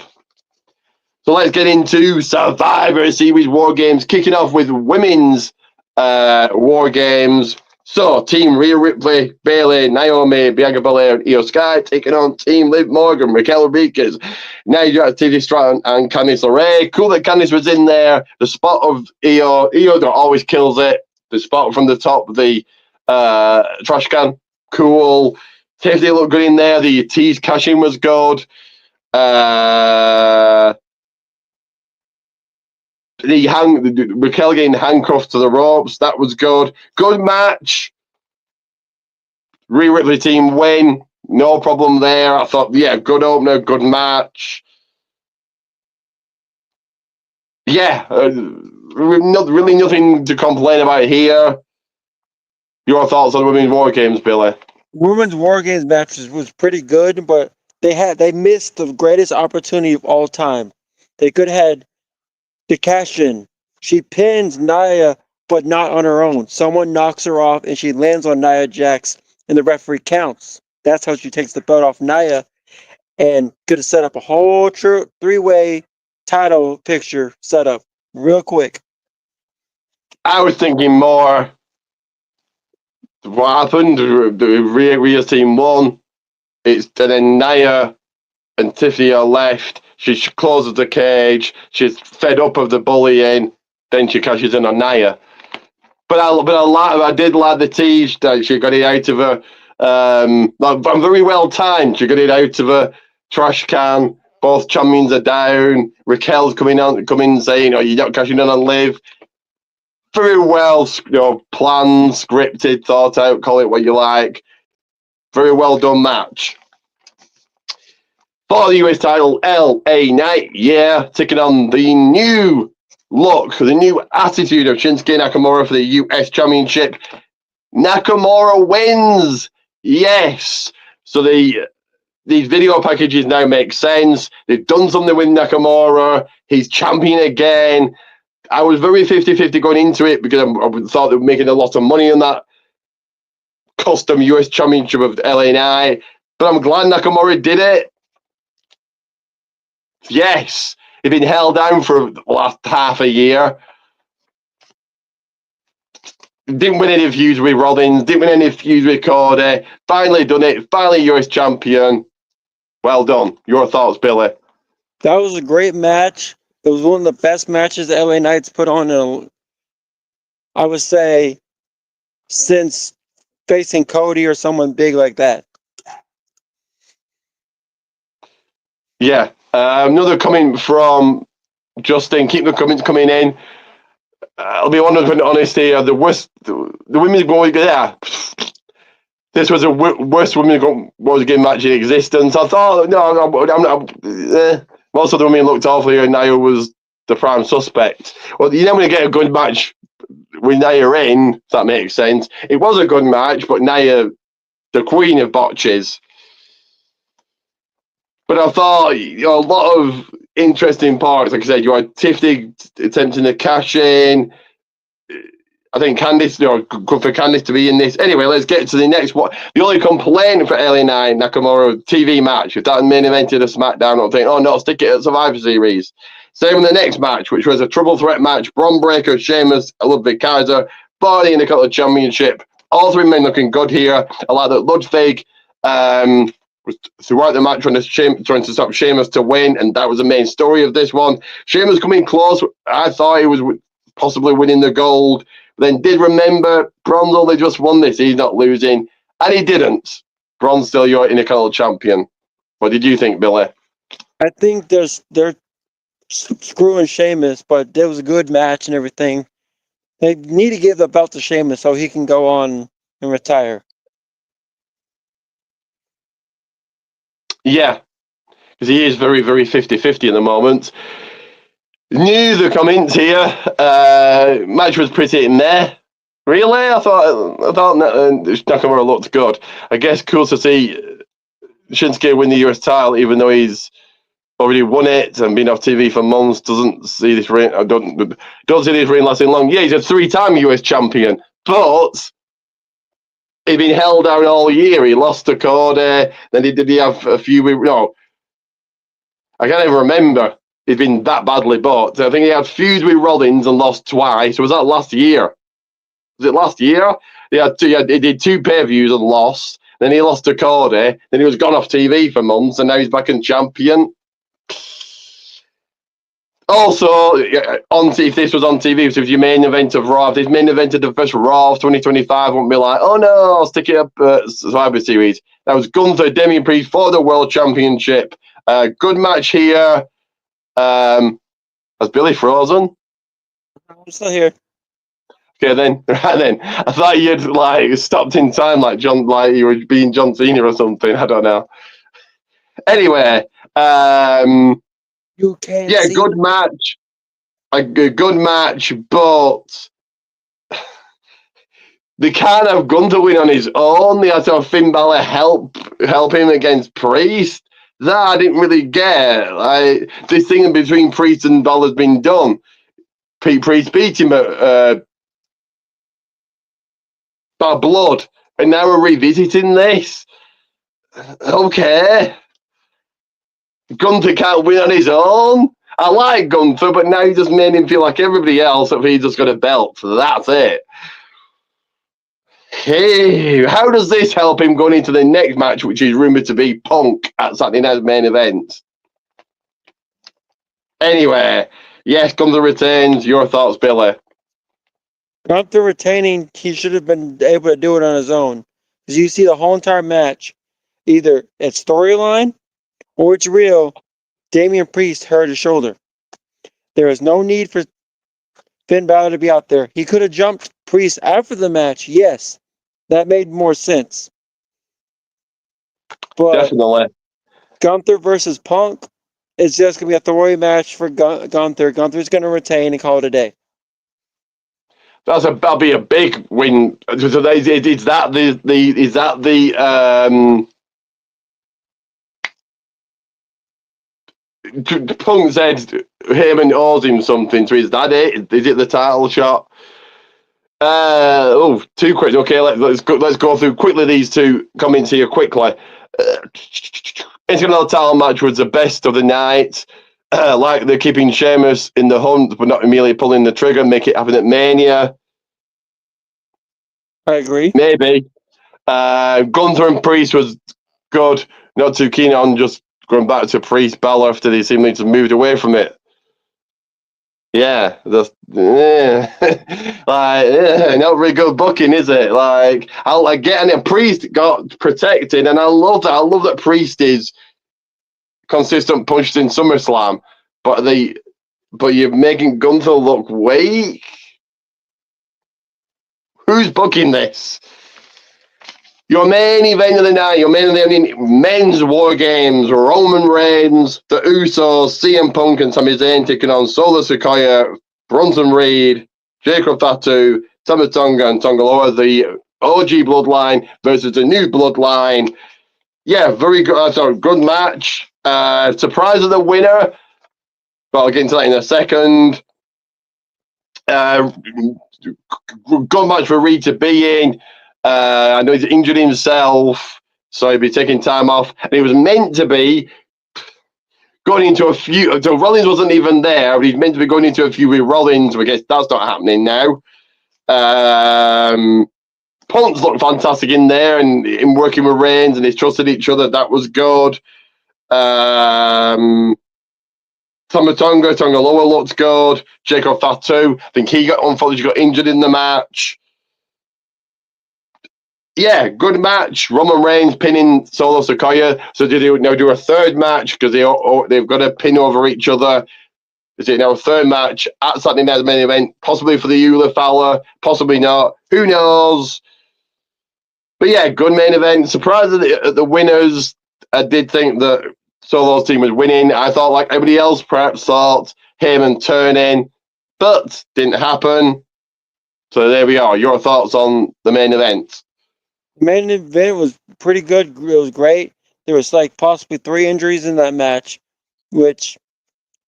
So let's get into Survivor Series War Games, kicking off with women's War Games. So, Team Rhea Ripley, Bayley, Naomi, Bianca Belair, and Io Sky taking on Team Liv Morgan, Raquel Rodriguez, Nia Jax, Stratton, and Candice LeRae. Cool that Candice was in there. The spot of Io always kills it. The spot from the top of the trash can, cool. Tiffany looked good in there. The tease cash-in was good. Raquel getting handcuffed to the ropes, that was good. Good match. Rhea Ripley team win. No problem there. I thought, yeah, good opener, good match. Yeah, really nothing to complain about here. Your thoughts on the Women's War Games, Billy? Women's War Games matches was pretty good, but they missed the greatest opportunity of all time. They could have had the cash in. She pins Nia, but not on her own. Someone knocks her off, and she lands on Nia Jax, and the referee counts. That's how she takes the belt off Nia, and could have set up a whole 3-way title picture setup real quick. I was thinking more. What happened? The Rhea's team won. And then Nia and Tiffany are left. She closes the cage. She's fed up of the bullying. Then she cashes in on Nia. But I did like the tease that she got it out of her. Very well timed. She got it out of her trash can. Both champions are down. Raquel's coming saying, "Oh, you're not cashing in on Liv." Very well, planned, scripted, thought out. Call it what you like. Very well done match. For the US title, LA Knight, taking on the new look, the new attitude of Shinsuke Nakamura for the US Championship. Nakamura wins, yes. So these video packages now make sense. They've done something with Nakamura. He's champion again. I was very 50-50 going into it because I thought they were making a lot of money on that custom US Championship of LA Knight. But I'm glad Nakamura did it. Yes, he'd been held down for the last half a year. Didn't win any feuds with Rollins. Didn't win any feuds with Cody. Finally done it. Finally US champion. Well done. Your thoughts, Billy? That was a great match. It was one of the best matches the LA Knights put on I would say, since facing Cody or someone big like that. Yeah. Another comment from Justin. Keep the comments coming in. I'll be 100% honest here. The women's going. Yeah. This was the worst women's World Game match in existence. I thought, no, I'm not. Most of the women looked awful here, and Nia was the prime suspect. Well, you're never going to get a good match with Nia in, if that makes sense. It was a good match, but Nia, the queen of botches. But I thought, a lot of interesting parts. Like I said, you had Tiffany attempting to cash in. I think Candice, good for Candice to be in this. Anyway, let's get to the next one. The only complaint for LA Knight Nakamura TV match, if that main evented a SmackDown, I'm thinking, oh no, stick it at Survivor Series. Same with the next match, which was a triple threat match. Braun Breaker, Sheamus, Ludwig Kaiser, Barney in the Color Championship. All three men looking good here. I like that Ludwig was throughout the match trying to stop Sheamus to win, and that was the main story of this one. Sheamus coming close. I thought he was possibly winning the gold. Then did remember Braun's only just won this. He's not losing. And he didn't. Braun's still your Intercontinental champion. What did you think, Billy? I think they're screwing Sheamus, but it was a good match and everything. They need to give the belt to Sheamus so he can go on and retire. Yeah. Because he is very, very 50-50 at the moment. Knew the comments here. Match was pretty in there. Really? I thought Nakamura looked good. I guess cool to see Shinsuke win the US title, even though he's already won it and been off TV for months. Doesn't see this reign. I don't see this reign lasting long. Yeah, he's a 3-time US champion, but he's been held down all year. He lost to Cody. Then did he have a few? No, I can't even remember. He's been that badly bought. I think he had feuds with Rollins and lost twice. Was that last year? Was it last year? He did 2 pay-per-views and lost. Then he lost to Cody. Then he was gone off TV for months, and now he's back in champion. Also, if this was on TV, so if your main event of Raw, if this main event of the first Raw of 2025, wouldn't be like, oh no, I'll stick it up Survivor Series. That was Gunther, Damian Priest for the World Championship. Good match here. Has Billy frozen? I'm still here. Okay, then. Right then. I thought you'd stopped in time, like you were being John Cena or something. I don't know. Anyway, You can't. Yeah, good match. A good match, but they can't have Gunther win on his own. They had to have Finn Balor help him against Priest. That I didn't really get. This thing between Priest and Balor's been done. Priest beat him by blood, and now we're revisiting this. Okay. Gunther can't win on his own. I like Gunther, but now he just made him feel like everybody else if he just got a belt. So that's it. Hey, how does this help him going into the next match, which is rumored to be Punk at Saturday Night's main event? Anyway, yes, Gunther retains. Your thoughts, Billy? Gunther retaining, he should have been able to do it on his own. Because you see the whole entire match, either it's storyline or it's real. Damian Priest hurt his shoulder. There is no need for Finn Balor to be out there. He could have jumped Priest after the match. Yes, that made more sense. But Definitely. Gunther versus Punk is just going to be a throwaway match for Gunther. Gunther's going to retain and call it a day. That'll be a big win. Is that the Punk said Heyman owes him something, so is that it? Is it the title shot? Too quick. Okay, let's go through quickly these 2 comments here quickly. Intercontinental title match was the best of the night. Like they're keeping Sheamus in the hunt, but not immediately pulling the trigger. Make it happen at Mania. I agree. Maybe. Gunther and Priest was good. Not too keen on just going back to Priest Balor after they seemingly just moved away from it. Yeah, not very good booking, is it? I get, and Priest got protected, and I love that. I love that Priest is consistent punches in SummerSlam, but you're making Gunther look weak. Who's booking this? Your main event of the night, your main event in men's War Games, Roman Reigns, the Usos, CM Punk and Sami Zayn taking on Solo Sikoa, Bronson Reed, Jacob Fatu, Tama Tonga and Tonga Loa, the OG Bloodline versus the new Bloodline. Yeah, very good. Good match. Surprise of the winner. But I'll get into that in a second. Good match for Reed to be in. I know he's injured himself, so he'll be taking time off. And he was meant to be going into a feud. So Rollins wasn't even there, but he's meant to be going into a feud with Rollins. I guess that's not happening now. Punk's looked fantastic in there and in working with Reigns, and they trusted each other. That was good. Tama Tonga Loa looked good. Jacob Fatu, I think he unfortunately got injured in the match. Yeah, good match. Roman Reigns pinning Solo Sikoa. So do they now do a third match because they've got to pin over each other? Is it now a third match at Saturday Night's main event? Possibly for the Euler Fowler, possibly not. Who knows? But yeah, good main event. Surprised at the winners. I did think that Solo's team was winning. I thought, like everybody else, perhaps thought Heyman turning, but didn't happen. So there we are. Your thoughts on the main event? The main event was pretty good. It was great. There was like possibly 3 injuries in that match, which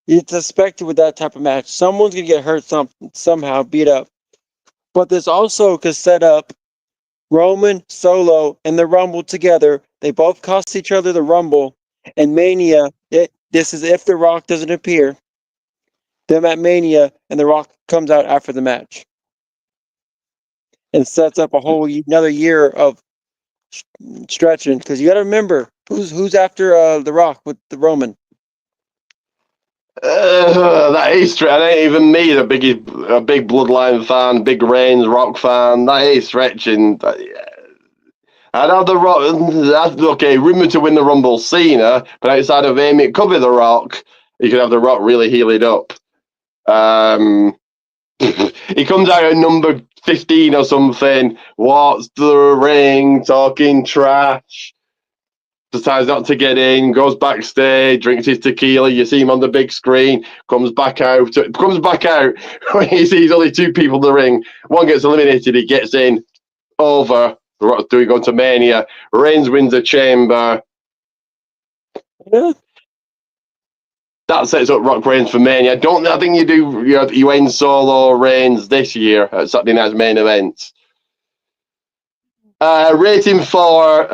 it's expected with that type of match. Someone's gonna get hurt somehow, beat up. But this also could set up Roman, Solo, and the Rumble together. They both cost each other the Rumble. And Mania, this is if The Rock doesn't appear. Them at Mania, and The Rock comes out after the match. And sets up a whole another year of stretching. Because you got to remember, who's after The Rock with the Roman? That is true. And even me, a big Bloodline fan, big Reigns Rock fan, that is stretching. I'd have The Rock. Okay, rumored to win the Rumble, Cena, but outside of him, it could be The Rock. You could have The Rock really heal it up. He comes out at number 15 or something, walks the ring, talking trash, decides not to get in, goes backstage, drinks his tequila, you see him on the big screen, comes back out when he sees only 2 people in the ring. One gets eliminated, he gets in, over. The Rock's going to Mania. Reigns wins the Chamber. Yeah. That sets up Rock Reigns for Mania. I think you end Solo Reigns this year at Saturday Night's main event. Rating for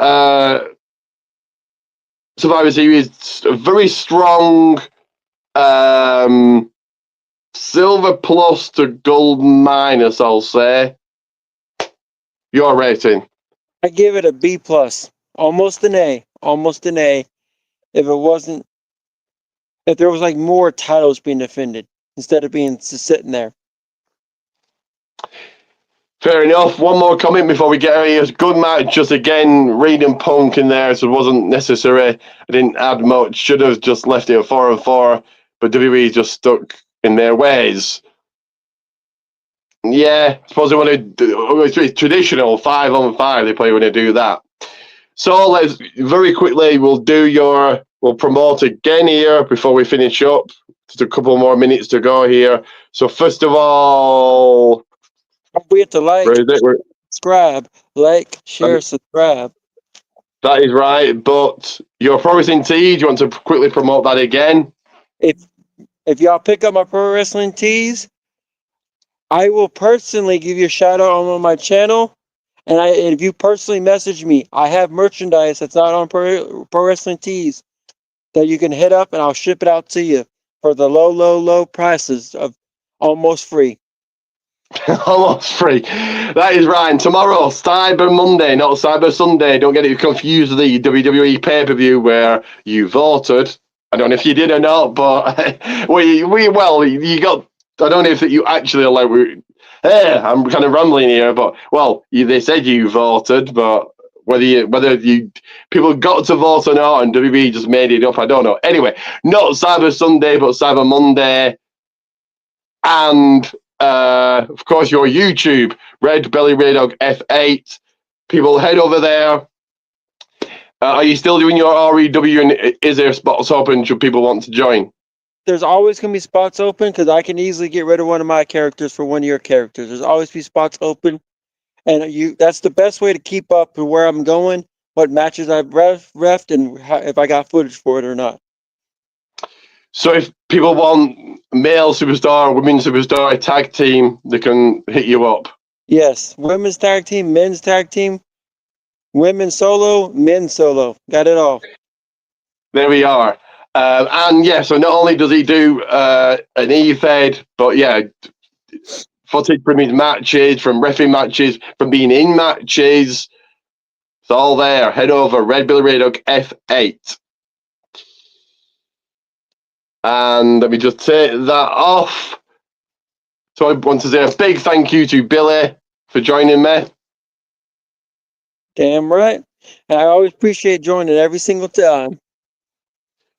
Survivor Series, a very strong silver plus to gold minus, I'll say. Your rating? I give it a B plus, almost an A. If there was like more titles being defended instead of being just sitting there. Fair enough. One more comment before we get out of here. Good match, just again, Reed and Punk in there, so it wasn't necessary. I didn't add much. Should have just left it at 4-4, but WWE just stuck in their ways. Yeah, I suppose they want to do it's traditional 5-on-5. They probably want to do that. So let's very quickly. We'll promote again here before we finish up. Just a couple more minutes to go here. So first of all, don't forget to subscribe, share, subscribe. That is right. But your Pro Wrestling Tees, you want to quickly promote that again? If y'all pick up my Pro Wrestling Tees, I will personally give you a shout out on my channel. And if you personally message me, I have merchandise that's not on Pro Wrestling Tees that you can hit up and I'll ship it out to you for the low prices of almost free. Almost free. That is right. And tomorrow, Cyber Monday, not Cyber Sunday. Don't get it confused with the WWE pay-per-view where you voted. I don't know if you did or not, but you got. I don't know if you actually I'm kind of rambling here, but they said you voted, but whether you people got to vote or not, and WWE just made it up. I don't know. Anyway, not Cyber Sunday, but Cyber Monday, and of course your YouTube, Red Belly Raydog F8. People head over there. Are you still doing your REW, and is there spots open? Should people want to join? There's always going to be spots open because I can easily get rid of one of my characters for one of your characters. There's always be spots open. And that's the best way to keep up with where I'm going, what matches I've refed, and if I got footage for it or not. So if people want male superstar, women's superstar, tag team, they can hit you up. Yes, women's tag team, men's tag team, women solo, men solo. Got it all. There we are. And yeah, so not only does he do an E-Fed, but yeah, footage from his matches, from reffing matches, from being in matches. It's all there. Head over, Red Billy Raydog F8. And let me just take that off. So I want to say a big thank you to Billy for joining me. Damn right. And I always appreciate joining every single time.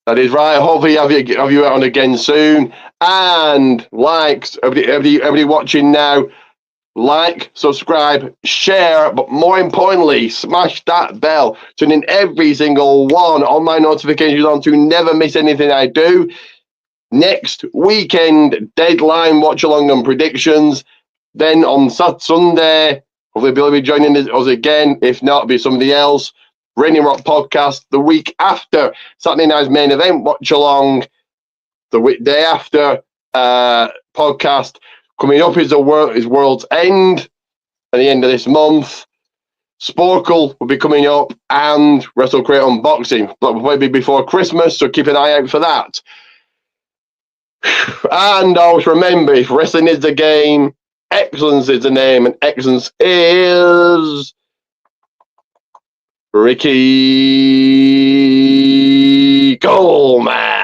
That is right. Hopefully have you on again soon. And likes, everybody watching now, like, subscribe, share, but more importantly, smash that bell. Turn in every single one on my notifications on to never miss anything I do. Next weekend, deadline, watch along and predictions. Then on Sunday, hopefully Bill will be joining us again. If not, it'll be somebody else. Raining Rock podcast the week after Saturday night's main event. Watch along the day after podcast. Coming up is World's End at the end of this month. Sporkle will be coming up and Wrestle Crate Unboxing. But maybe before Christmas, so keep an eye out for that. And always remember, if wrestling is the game, excellence is the name, and excellence is Ricky Goldman.